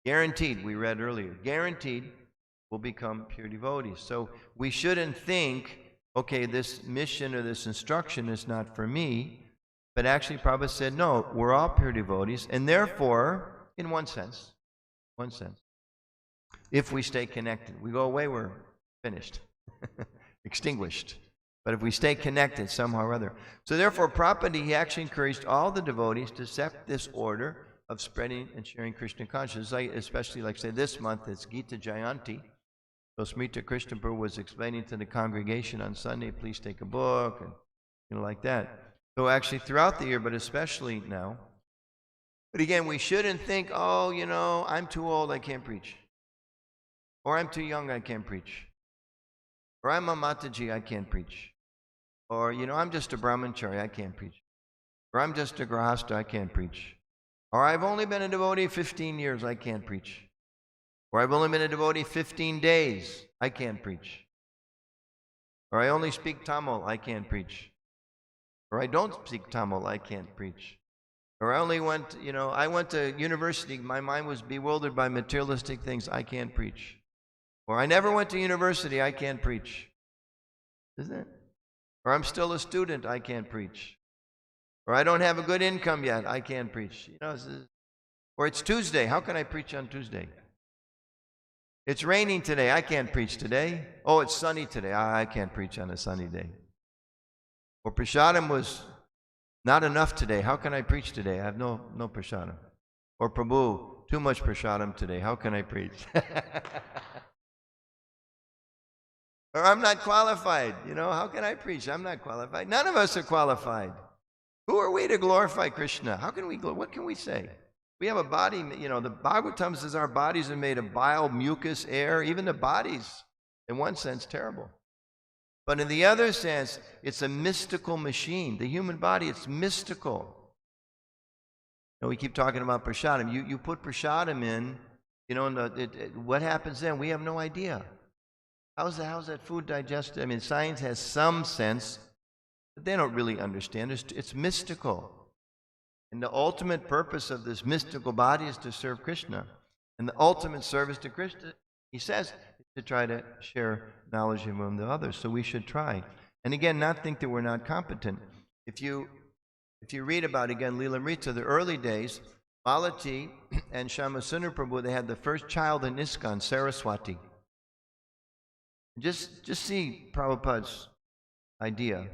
guaranteed, we read earlier, guaranteed we'll become pure devotees. So we shouldn't think, okay, this mission or this instruction is not for me, but actually Prabhupada said, no, we're all pure devotees, and therefore, in one sense, if we stay connected, we go away, we're finished, extinguished. But if we stay connected somehow or other. So therefore, Prabhupada, he actually encouraged all the devotees to set this order of spreading and sharing Krishna consciousness. Especially, like say, this month, it's Gita Jayanti. So Smrita Krishna Prabhu was explaining to the congregation on Sunday, please take a book, and like that. So actually throughout the year, but especially now. But again, we shouldn't think, oh, I'm too old, I can't preach. Or I'm too young, I can't preach. Or I'm a Mataji, I can't preach. Or, I'm just a brahmachari, I can't preach. Or I'm just a grahasta, I can't preach. Or I've only been a devotee 15 years, I can't preach. Or I've only been a devotee 15 days, I can't preach. Or I only speak Tamil, I can't preach. Or I don't speak Tamil, I can't preach. Or I only went, I went to university, my mind was bewildered by materialistic things, I can't preach. Or I never went to university, I can't preach. Isn't it? Or I'm still a student, I can't preach. Or I don't have a good income yet, I can't preach. Or it's Tuesday, how can I preach on Tuesday? It's raining today, I can't preach today. Oh, it's sunny today, I can't preach on a sunny day. Or prasadam was not enough today, how can I preach today? I have no prasadam. Or Prabhu, too much prasadam today, how can I preach? Or I'm not qualified, how can I preach? I'm not qualified. None of us are qualified. Who are we to glorify Krishna? What can we say? We have a body, the Bhagavatam says our bodies are made of bile, mucus, air, even the bodies, in one sense, terrible. But in the other sense, it's a mystical machine. The human body, it's mystical. We keep talking about prasadam. You put prasadam in, what happens then? We have no idea. How's that food digested? I mean, science has some sense, but they don't really understand. It's mystical. And the ultimate purpose of this mystical body is to serve Krishna. And the ultimate service to Krishna, he says, is to try to share knowledge among the others. So we should try. And again, not think that we're not competent. If you read about, again, Lilamrita, the early days, Malati and Shyamasundar Prabhu, they had the first child in ISKCON, Saraswati. Just see Prabhupada's idea.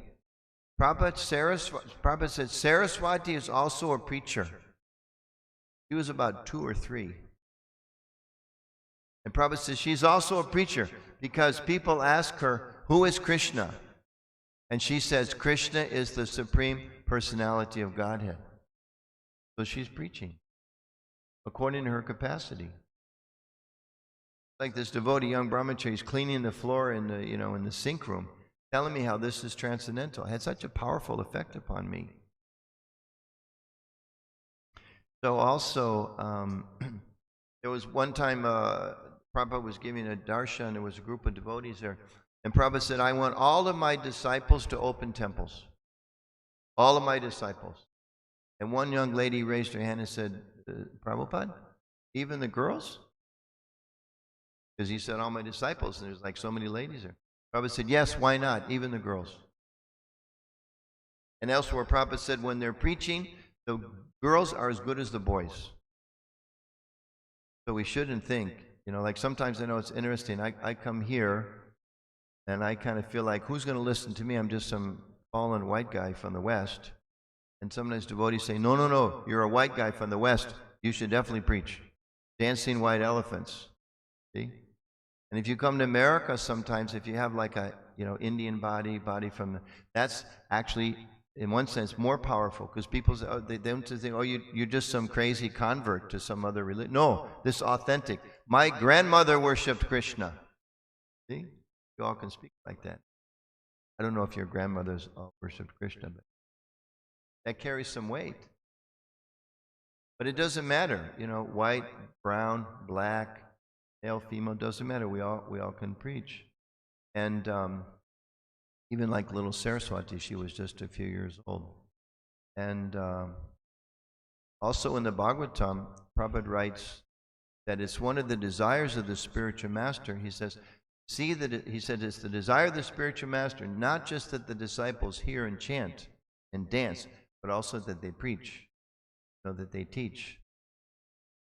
Prabhupada said Saraswati is also a preacher. He was about 2 or 3. And Prabhupada says she's also a preacher because people ask her, who is Krishna? And she says, Krishna is the Supreme Personality of Godhead. So she's preaching according to her capacity. Like this devotee, young brahmachari, is cleaning the floor in the sink room, telling me how this is transcendental. It had such a powerful effect upon me. So also, there was one time Prabhupada was giving a darshan. There was a group of devotees there. And Prabhupada said, I want all of my disciples to open temples. All of my disciples. And one young lady raised her hand and said, Prabhupada, even the girls? Because he said, all my disciples, and there's like so many ladies there. Prabhupada said, yes, why not? Even the girls. And elsewhere, Prabhupada said, when they're preaching, the girls are as good as the boys. So we shouldn't think, like sometimes I know it's interesting. I come here and I kind of feel like, who's going to listen to me? I'm just some fallen white guy from the West. And sometimes devotees say, no, no, no, you're a white guy from the West. You should definitely preach. Dancing white elephants. See? And if you come to America sometimes, if you have like a, Indian body from, that's actually, in one sense, more powerful, because people say, they don't think, you're just some crazy convert to some other religion. No, this is authentic. My grandmother worshipped Krishna. See? You all can speak like that. I don't know if your grandmothers all worshipped Krishna, but that carries some weight. But it doesn't matter, white, brown, black, male, female, doesn't matter. We all can preach. And even like little Saraswati, she was just a few years old. And also in the Bhagavatam, Prabhupada writes that it's one of the desires of the spiritual master. He says, he said it's the desire of the spiritual master, not just that the disciples hear and chant and dance, but also that they preach, that they teach.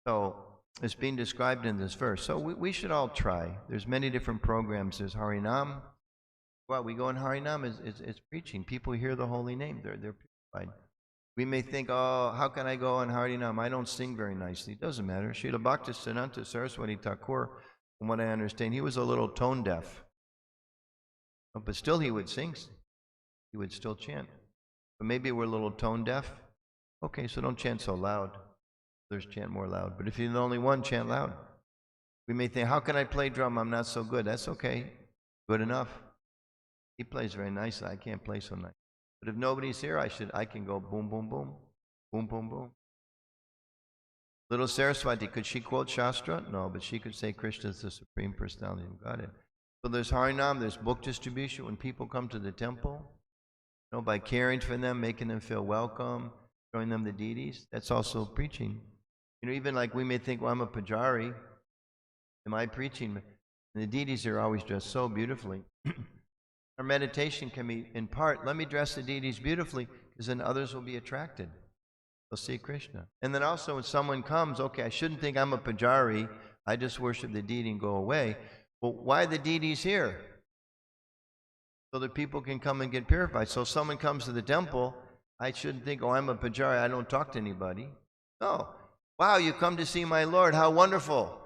So it's being described in this verse. So we should all try. There's many different programs. There's Harinam. Well, we go in Harinam, it's preaching. People hear the holy name. They're purified. We may think, oh, how can I go on Harinam? I don't sing very nicely. It doesn't matter. Srila Bhaktisiddhanta Saraswati Thakur, from what I understand, he was a little tone deaf. But still he would sing. He would still chant. But maybe we're a little tone deaf. Okay, so don't chant so loud. Others chant more loud. But if you're the only one, chant loud. We may think, how can I play drum? I'm not so good. That's okay. Good enough. He plays very nicely. I can't play so nice. But if nobody's here, I can go boom, boom, boom. Boom, boom, boom. Little Saraswati, could she quote Shastra? No, but she could say Krishna is the Supreme Personality of Godhead. So there's Harinam, there's book distribution. When people come to the temple, by caring for them, making them feel welcome, showing them the deities, that's also preaching. Even like we may think, well, I'm a pujari. Am I preaching? And the deities are always dressed so beautifully. Our meditation can be, in part, let me dress the deities beautifully, because then others will be attracted. They'll see Krishna. And then also when someone comes, okay, I shouldn't think I'm a pujari, I just worship the deity and go away. Well, why are the deities here? So that people can come and get purified. So if someone comes to the temple, I shouldn't think, oh, I'm a pujari, I don't talk to anybody. No. Wow, you come to see my Lord, how wonderful.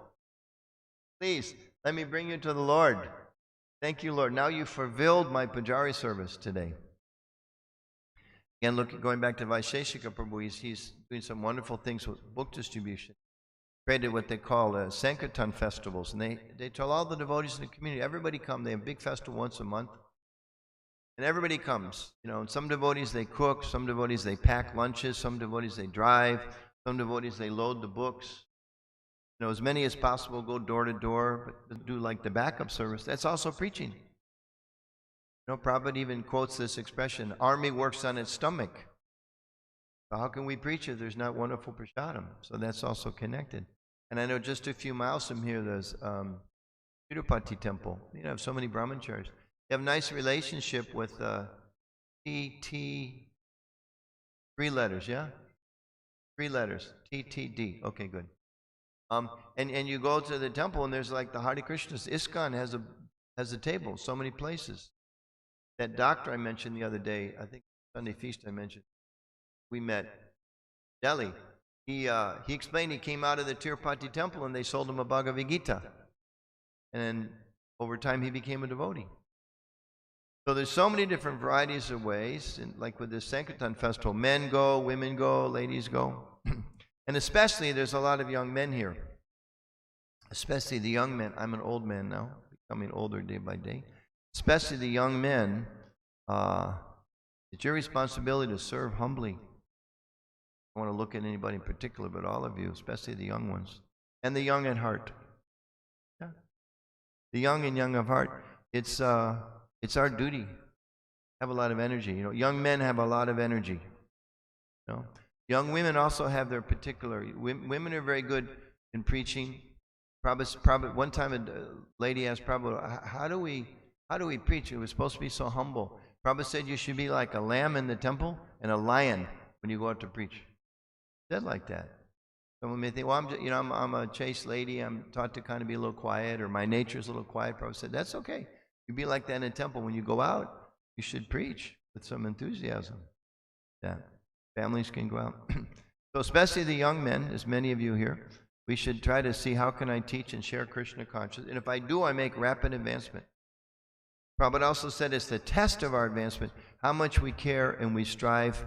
Please, let me bring you to the Lord. Thank you, Lord. Now you've fulfilled my pujari service today. Again, going back to Vaisheshika Prabhu, he's doing some wonderful things with book distribution. Created what they call Sankirtan festivals. And they tell all the devotees in the community, everybody come. They have a big festival once a month. And everybody comes. And some devotees, they cook. Some devotees, they pack lunches. Some devotees, they drive. Some devotees, they load the books. As many as possible go door to door, but do like the backup service. That's also preaching. Prabhupada even quotes this expression, army works on its stomach. So how can we preach if there's not wonderful prasadam? So that's also connected. And I know just a few miles from here, there's Tirupati temple. Have so many brahmacharis. They have a nice relationship with TT, 3 letters, yeah? 3 letters, TTD. Okay, good. And you go to the temple and there's like the Hare Krishnas. ISKCON has a table, so many places. That doctor I mentioned the other day, I think Sunday feast I mentioned, we met Delhi. He explained he came out of the Tirupati temple and they sold him a Bhagavad Gita. And then over time he became a devotee. So there's so many different varieties of ways, and like with this Sankirtan festival, men go, women go, ladies go. And especially there's a lot of young men here. Especially the young men. I'm an old man now, becoming older day by day. Especially the young men, it's your responsibility to serve humbly. I want to look at anybody in particular, but all of you, especially the young ones, and the young at heart. Yeah. The young and young of heart. It's our duty. Have a lot of energy. Young men have a lot of energy. Young women also have their particular. Women are very good in preaching. Probably one time a lady asked Prabhupada, how do we preach? It was supposed to be so humble. Prabhupada said you should be like a lamb in the temple and a lion when you go out to preach. Said like that. Someone may think, well, I'm a chaste lady. I'm taught to kind of be a little quiet, or my nature is a little quiet. Prabhupada said, that's okay. You be like that in the temple. When you go out, you should preach with some enthusiasm. Yeah. Families can go out. So especially the young men, as many of you here, we should try to see how can I teach and share Krishna consciousness. And if I do, I make rapid advancement. Prabhupada also said it's the test of our advancement, how much we care and we strive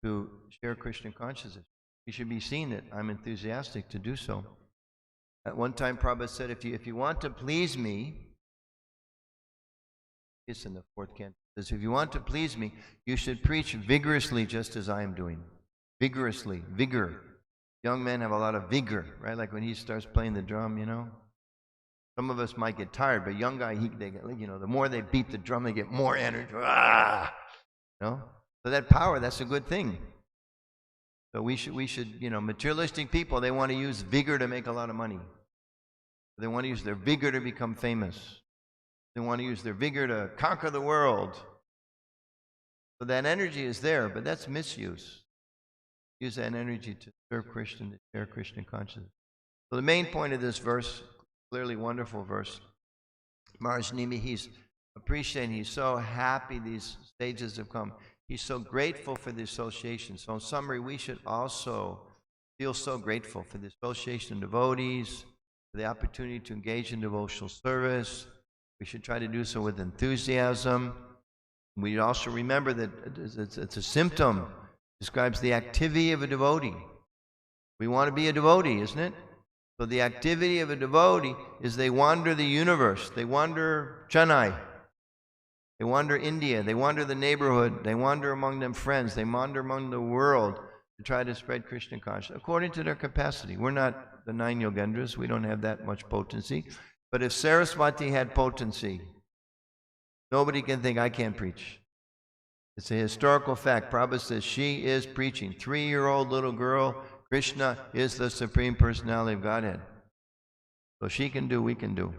to share Krishna consciousness. You should be seeing that I'm enthusiastic to do so. At one time, Prabhupada said, if you want to please me, it's in the fourth canto, says, if you want to please me, you should preach vigorously just as I am doing. Vigorously, vigor. Young men have a lot of vigor, right? Like when he starts playing the drum, Some of us might get tired, but young guy, the more they beat the drum, they get more energy. So that power, that's a good thing. So we should, materialistic people, they want to use vigor to make a lot of money. They want to use their vigor to become famous. They want to use their vigor to conquer the world. So that energy is there, but that's misuse. Use that energy to serve Krishna, to share Krishna consciousness. So the main point of this verse, clearly wonderful verse, Maharaj Nimi, he's appreciating, he's so happy these stages have come. He's so grateful for the association. So in summary, we should also feel so grateful for the association of devotees, for the opportunity to engage in devotional service. We should try to do so with enthusiasm. We also remember that it's a symptom, describes the activity of a devotee. We want to be a devotee, isn't it? So the activity of a devotee is they wander the universe. They wander Chennai. They wander India. They wander the neighborhood. They wander among them friends. They wander among the world to try to spread Krishna consciousness according to their capacity. We're not the 9 Yogendras. We don't have that much potency. But if Saraswati had potency, nobody can think I can't preach. It's a historical fact. Prabhupada says she is preaching. 3-year-old little girl, Krishna is the Supreme Personality of Godhead. So she can do, we can do.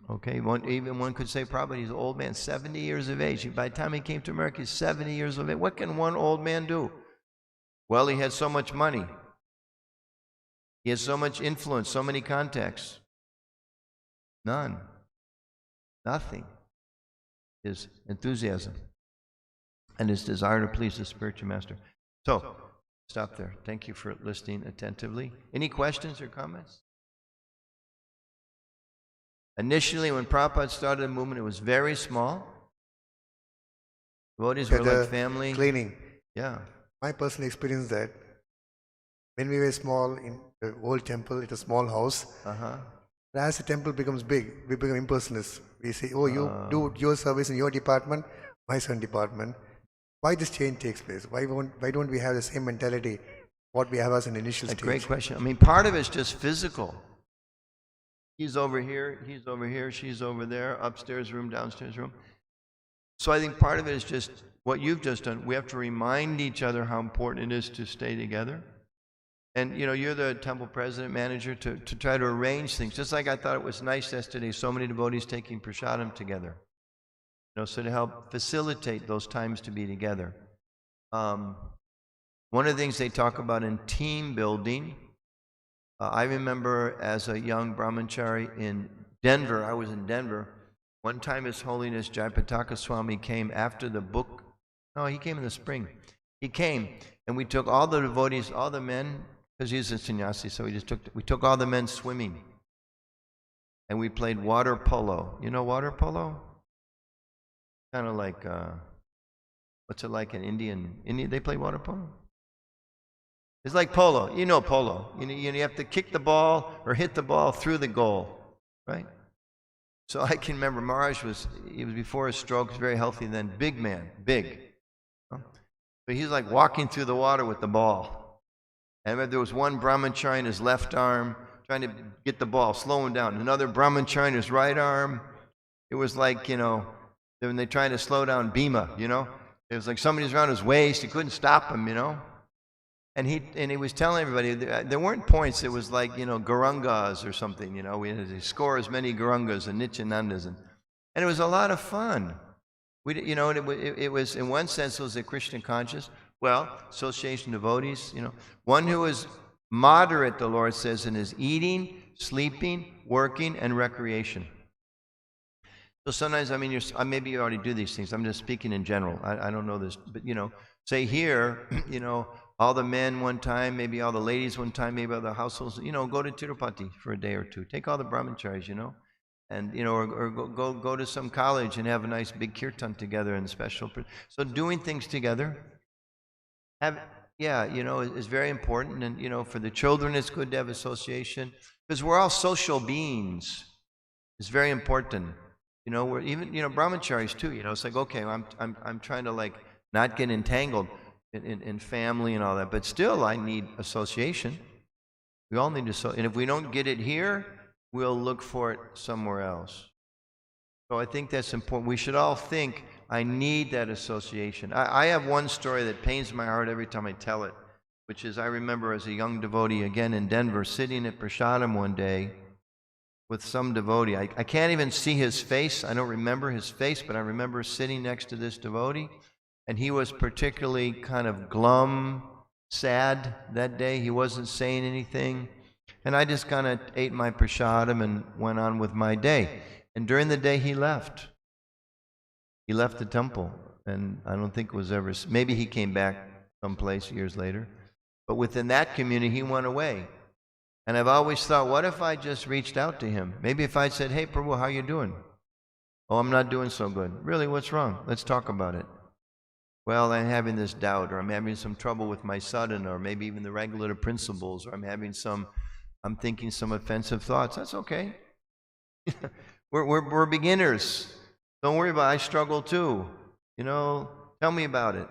Okay, even one could say Prabhupada, he's an old man, 70 years of age. By the time he came to America, he's 70 years of age. What can one old man do? Well, he had so much money. He had so much influence, so many contacts. None. Nothing. His enthusiasm and his desire to please the spiritual master. So, stop there. Thank you for listening attentively. Any questions or comments? Initially, when Prabhupada started the movement, it was very small. Devotees were like family. Cleaning. Yeah. My personal experience that when we were small in the old temple, it's a small house. As the temple becomes big, we become impersonalists. We say, oh, you do your service in your department, my son department. Why this change takes place? Why don't we have the same mentality what we have as an initial stage? Great question. I mean, part of it's just physical. He's over here, she's over there, upstairs room, downstairs room. So I think part of it is just what you've just done. We have to remind each other how important it is to stay together. And you're the temple president, manager, to try to arrange things. Just like I thought it was nice yesterday, so many devotees taking prasadam together. So to help facilitate those times to be together. One of the things they talk about in team building, I remember as a young brahmachari in Denver, I was in Denver, one time His Holiness Jayapataka Swami came after the book, no, he came in the spring. He came, and we took all the devotees, all the men, because he's a sannyasi, so we took all the men swimming. And we played water polo. You know water polo? Kind of like, what's it like in Indian, they play water polo? It's like polo. You know polo. You have to kick the ball or hit the ball through the goal, right? So I can remember Maharaj was before his stroke, very healthy then, big man, big. So he's like walking through the water with the ball. And there was one brahmachari in his left arm trying to get the ball, slowing down. Another brahmachari in his right arm. It was like, when they tried to slow down Bhima, It was like somebody's around his waist. He couldn't stop him, And he was telling everybody there weren't points. It was like, Gurungas or something, We had to score as many Gurungas and Nityanandas. And it was a lot of fun. It was, in one sense, it was a Krishna conscious. Well, association devotees, One who is moderate, the Lord says, in his eating, sleeping, working, and recreation. So sometimes, maybe you already do these things. I'm just speaking in general. I don't know this, but, say here, all the men one time, maybe all the ladies one time, maybe all the households, go to Tirupati for a day or two. Take all the brahmacharis, and, or go to some college and have a nice big kirtan together and special. So doing things together, is very important. And, for the children, it's good to have association because we're all social beings. It's very important. We're even, brahmacharis too, it's like, okay, I'm trying to like not get entangled in family and all that, but still I need association. We all need to, and if we don't get it here, we'll look for it somewhere else. So I think that's important. We should all think, I need that association. I have one story that pains my heart every time I tell it, which is I remember as a young devotee, again in Denver, sitting at Prasadam one day with some devotee. I can't even see his face. I don't remember his face, but I remember sitting next to this devotee, and he was particularly kind of glum, sad that day. He wasn't saying anything. And I just kind of ate my prasadam and went on with my day. And during the day, he left. He left the temple, and I don't think it was ever, maybe he came back someplace years later. But within that community, he went away. And I've always thought, what if I just reached out to him? Maybe if I said, hey, Prabhu, how you doing? Oh, I'm not doing so good. Really, what's wrong? Let's talk about it. Well, I'm having this doubt, or I'm having some trouble with my sadhana, or maybe even the regulative principles, or I'm thinking some offensive thoughts. That's okay. we're beginners. Don't worry about it. I struggle too. Tell me about it.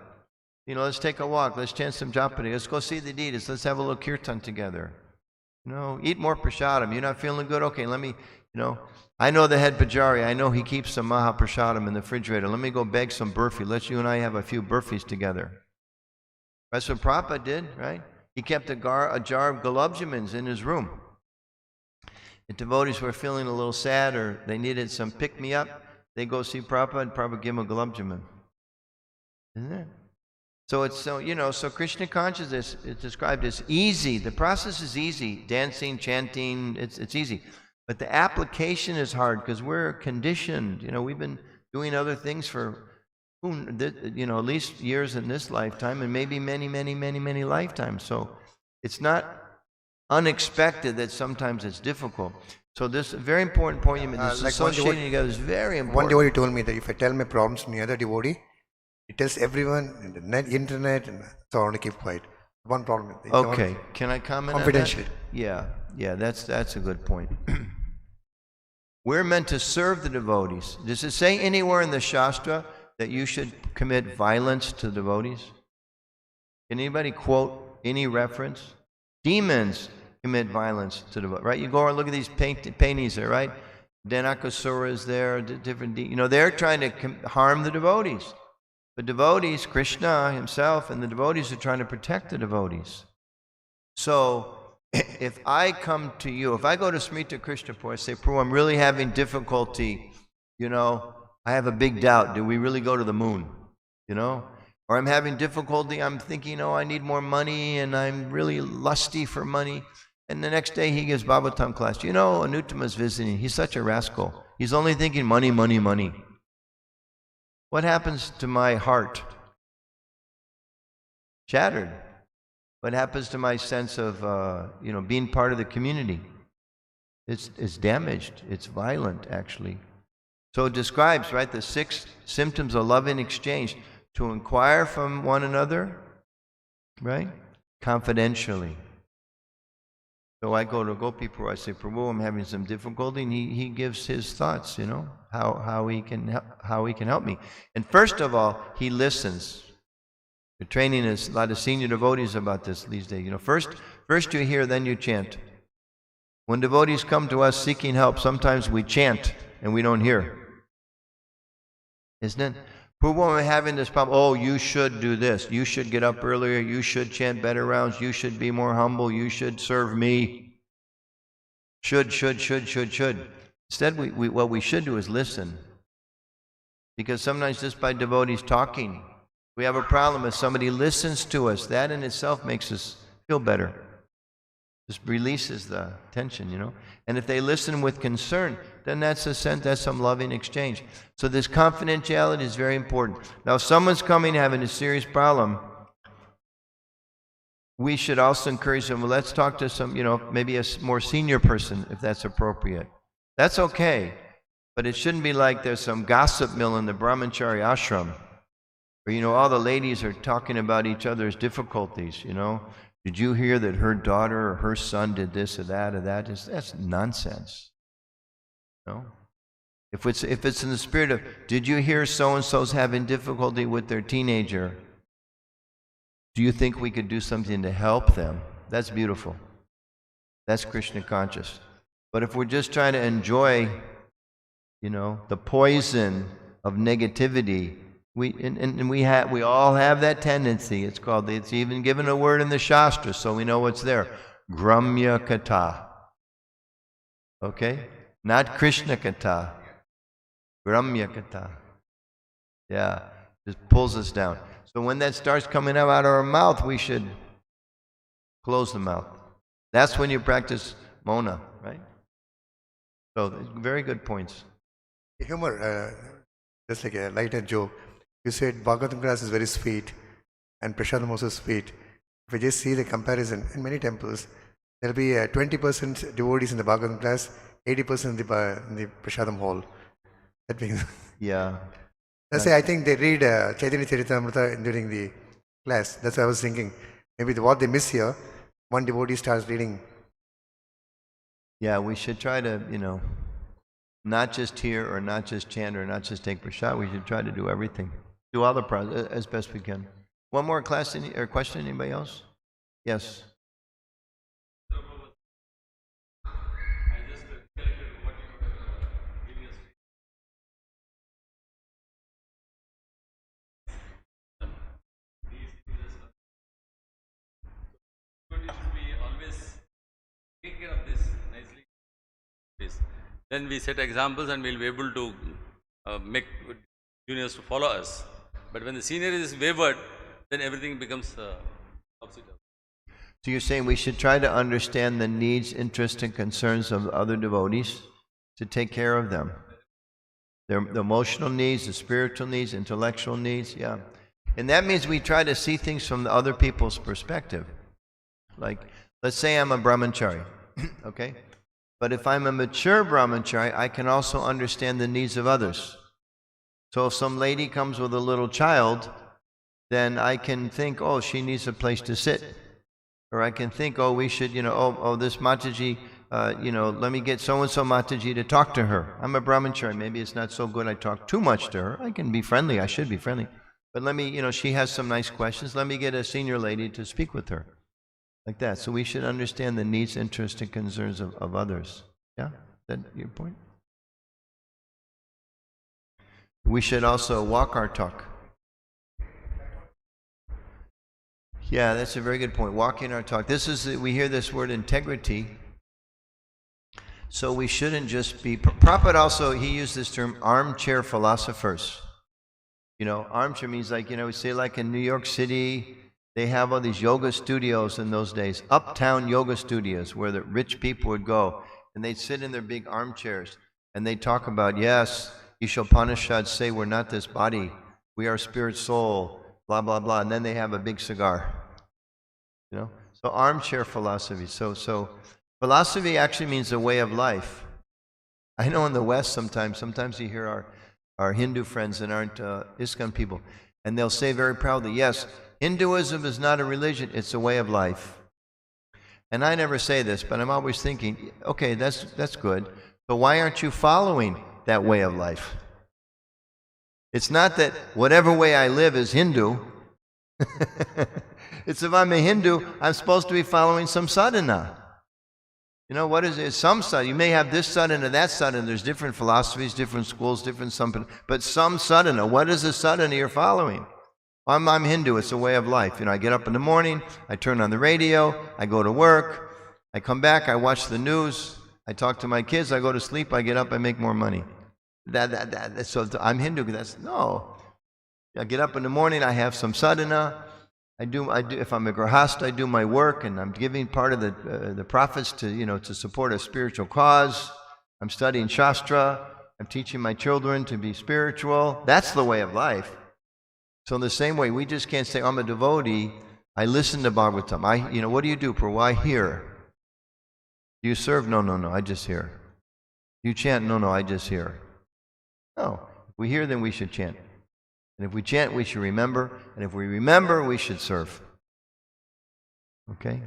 Let's take a walk. Let's chant some japati. Let's go see the deities. Let's have a little kirtan together. Eat more prasadam. You're not feeling good? Okay, let me, I know the head pujari. I know he keeps some mahaprasadam in the refrigerator. Let me go beg some burfi. Let's you and I have a few burfis together. That's what Prabhupada did, right? He kept a jar of gulab-jamins in his room. If devotees were feeling a little sad or they needed some pick-me-up, they go see Prabhupada and Prabhupada give them a gulab-jamun. Isn't it? So it's so Krishna consciousness is described as easy. The process is easy. Dancing, chanting, it's easy. But the application is hard because we're conditioned. We've been doing other things for at least years in this lifetime and maybe many, many, many, many lifetimes. So it's not unexpected that sometimes it's difficult. So this very important point, this associating together is very important. One devotee told me that if I tell my problems to another devotee, it tells everyone in the internet, and so I want to keep quiet. One problem. Okay, can I comment confidentially? On that? Yeah, that's a good point. We're meant to serve the devotees. Does it say anywhere in the Shastra that you should commit violence to devotees? Can anybody quote any reference? Demons commit violence to devotees, right? You go and look at these paintings there, right? Danakasura is there, different, they're trying to harm the devotees. But devotees, Krishna himself and the devotees are trying to protect the devotees. So if I come to you, if I go to Smrita Krishnapur, I say, Prabhu, I'm really having difficulty, I have a big doubt. Do we really go to the moon? Or I'm having difficulty, I'm thinking, I need more money and I'm really lusty for money. And the next day he gives Bhagavatam class. Anuttama's visiting. He's such a rascal. He's only thinking money, money, money. What happens to my heart? Shattered. What happens to my sense of, being part of the community? It's damaged. It's violent, actually. So it describes, right, the 6 symptoms of loving exchange. To inquire from one another, right, confidentially. So I go to Gopi Prabhu, I say, Prabhu, I'm having some difficulty, and he gives his thoughts, how he can help me. And first of all, he listens. The training is a lot of senior devotees about this these days. First you hear, then you chant. When devotees come to us seeking help, sometimes we chant and we don't hear. Isn't it? When we're having this problem, oh, you should do this. You should get up earlier. You should chant better rounds. You should be more humble. You should serve me. Should. Instead, what we should do is listen. Because sometimes just by devotees talking, we have a problem. If somebody listens to us, that in itself makes us feel better. Just releases the tension, And if they listen with concern, then that's some loving exchange. So this confidentiality is very important. Now, if someone's coming having a serious problem, we should also encourage them, well, let's talk to some, maybe a more senior person, if that's appropriate. That's okay. But it shouldn't be like there's some gossip mill in the brahmachari ashram, where, all the ladies are talking about each other's difficulties, Did you hear that her daughter or her son did this or that or that? That's nonsense. If it's in the spirit of, did you hear so-and-so's having difficulty with their teenager? Do you think we could do something to help them? That's beautiful. That's Krishna conscious. But if we're just trying to enjoy, the poison of negativity, we all have that tendency. It's even given a word in the Shastra, so we know what's there. Gramya Kata. Okay? Not Krishna Kata. Gramya Kata. Yeah. Just pulls us down. So when that starts coming out of our mouth, we should close the mouth. That's when you practice Mona, right? So very good points. Humor, just like a lighter joke. You said Bhagavatam class is very sweet and Prasadam also sweet. If you just see the comparison, in many temples, there will be 20% devotees in the Bhagavatam class, 80% in the Prasadam hall. That means yeah. Let's say I think they read Chaitanya Charitamrita during the class. That's what I was thinking. Maybe what they miss here, one devotee starts reading. Yeah, we should try to, not just hear or not just chant or not just take prasad. We should try to do everything. Do all the process as best we can. One more question? Anybody else? Yes. Take care of this nicely. Then we set examples and we'll be able to make juniors to follow us. But when the senior is wavered, then everything becomes opposite. So you're saying we should try to understand the needs, interests, and concerns of other devotees to take care of them. Their emotional needs, the spiritual needs, intellectual needs, yeah. And that means we try to see things from the other people's perspective. Like, let's say I'm a brahmachari, okay? But if I'm a mature brahmachari, I can also understand the needs of others. So if some lady comes with a little child, then I can think, oh, she needs a place to sit. Or I can think, oh, we should, this Mataji, let me get so-and-so Mataji to talk to her. I'm a brahmachari. Maybe it's not so good I talk too much to her. I can be friendly. I should be friendly. But let me, she has some nice questions. Let me get a senior lady to speak with her. Like that. So we should understand the needs, interests, and concerns of others. Yeah? Is that your point? We should also walk our talk. Yeah, that's a very good point. Walking our talk. We hear this word integrity. So we shouldn't just be... Prabhupada also, he used this term, armchair philosophers. Armchair means like, we say like in New York City, they have all these yoga studios in those days, uptown yoga studios where the rich people would go, and they'd sit in their big armchairs, and they'd talk about, yes, Ishopanishads say we're not this body, we are spirit soul, blah, blah, blah, and then they have a big cigar. So armchair philosophy. So philosophy actually means a way of life. I know in the West sometimes you hear our Hindu friends that aren't ISKCON people, and they'll say very proudly, yes, Hinduism is not a religion, it's a way of life. And I never say this, but I'm always thinking, okay, that's good, but why aren't you following that way of life? It's not that whatever way I live is Hindu. It's if I'm a Hindu, I'm supposed to be following some sadhana. You know, what is it? Some sadhana. You may have this sadhana, that sadhana. There's different philosophies, different schools, different something. But some sadhana. What is the sadhana you're following? I'm Hindu. It's a way of life. You know, I get up in the morning, I turn on the radio, I go to work, I come back, I watch the news, I talk to my kids, I go to sleep, I get up, I make more money. So I'm Hindu. No. I get up in the morning, I have some sadhana. I do. If I'm a grahasta, I do my work, and I'm giving part of the profits to support a spiritual cause. I'm studying Shastra. I'm teaching my children to be spiritual. That's the way of life. So in the same way, we just can't say, I'm a devotee, I listen to Bhagavatam. What do you do, Prabhu? I hear. Do you serve? No, I just hear. Do you chant? No, I just hear. No. If we hear, then we should chant. And if we chant, we should remember. And if we remember, we should serve. Okay?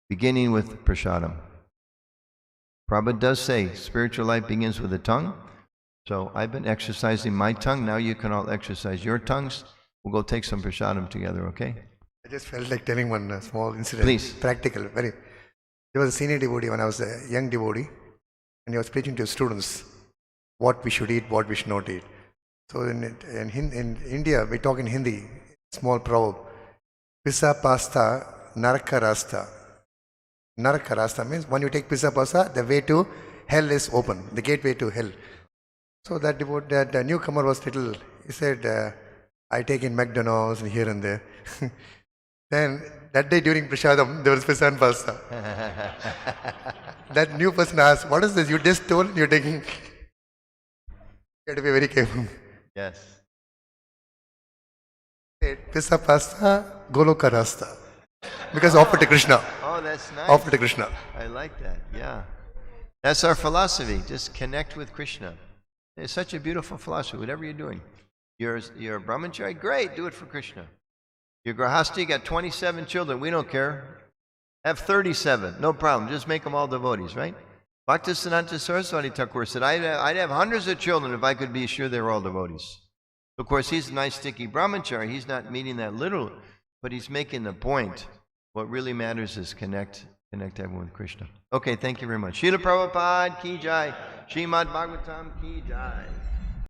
Beginning with prasadam. Prabhupada does say spiritual life begins with the tongue. So I've been exercising my tongue. Now you can all exercise your tongues. We'll go take some prasadam together, okay? I just felt like telling one small incident. Please. Practical. There was a senior devotee when I was a young devotee, and he was preaching to students what we should eat, what we should not eat. So in India, we talk in Hindi, small proverb. Pizza pasta, naraka rasta. Naraka rasta means when you take pizza pasta, the way to hell is open, the gateway to hell. So that newcomer was little, he said, I take in McDonald's and here and there. Then that day during prasadam, there was pizza and pasta. That new person asked, what is this? You just told you're taking. You have to be very careful. Yes. Pizza pasta, Goloka rasta. Because offer to Krishna. Oh, that's nice. Offer to Krishna. I like that, yeah. That's our philosophy. Just connect with Krishna. It's such a beautiful philosophy, whatever you're doing. You're a brahmachari, great, do it for Krishna. You're grahasti, you got 27 children, we don't care. Have 37, no problem, just make them all devotees, right? Bhaktisiddhanta Saraswati Thakur said, I'd have hundreds of children if I could be sure they were all devotees. Of course, he's a nice, sticky brahmachari, he's not meaning that literally, but he's making the point. What really matters is connect everyone with Krishna. Okay, thank you very much. Srila Prabhupada ki jai. Srimad Bhagavatam ki jai.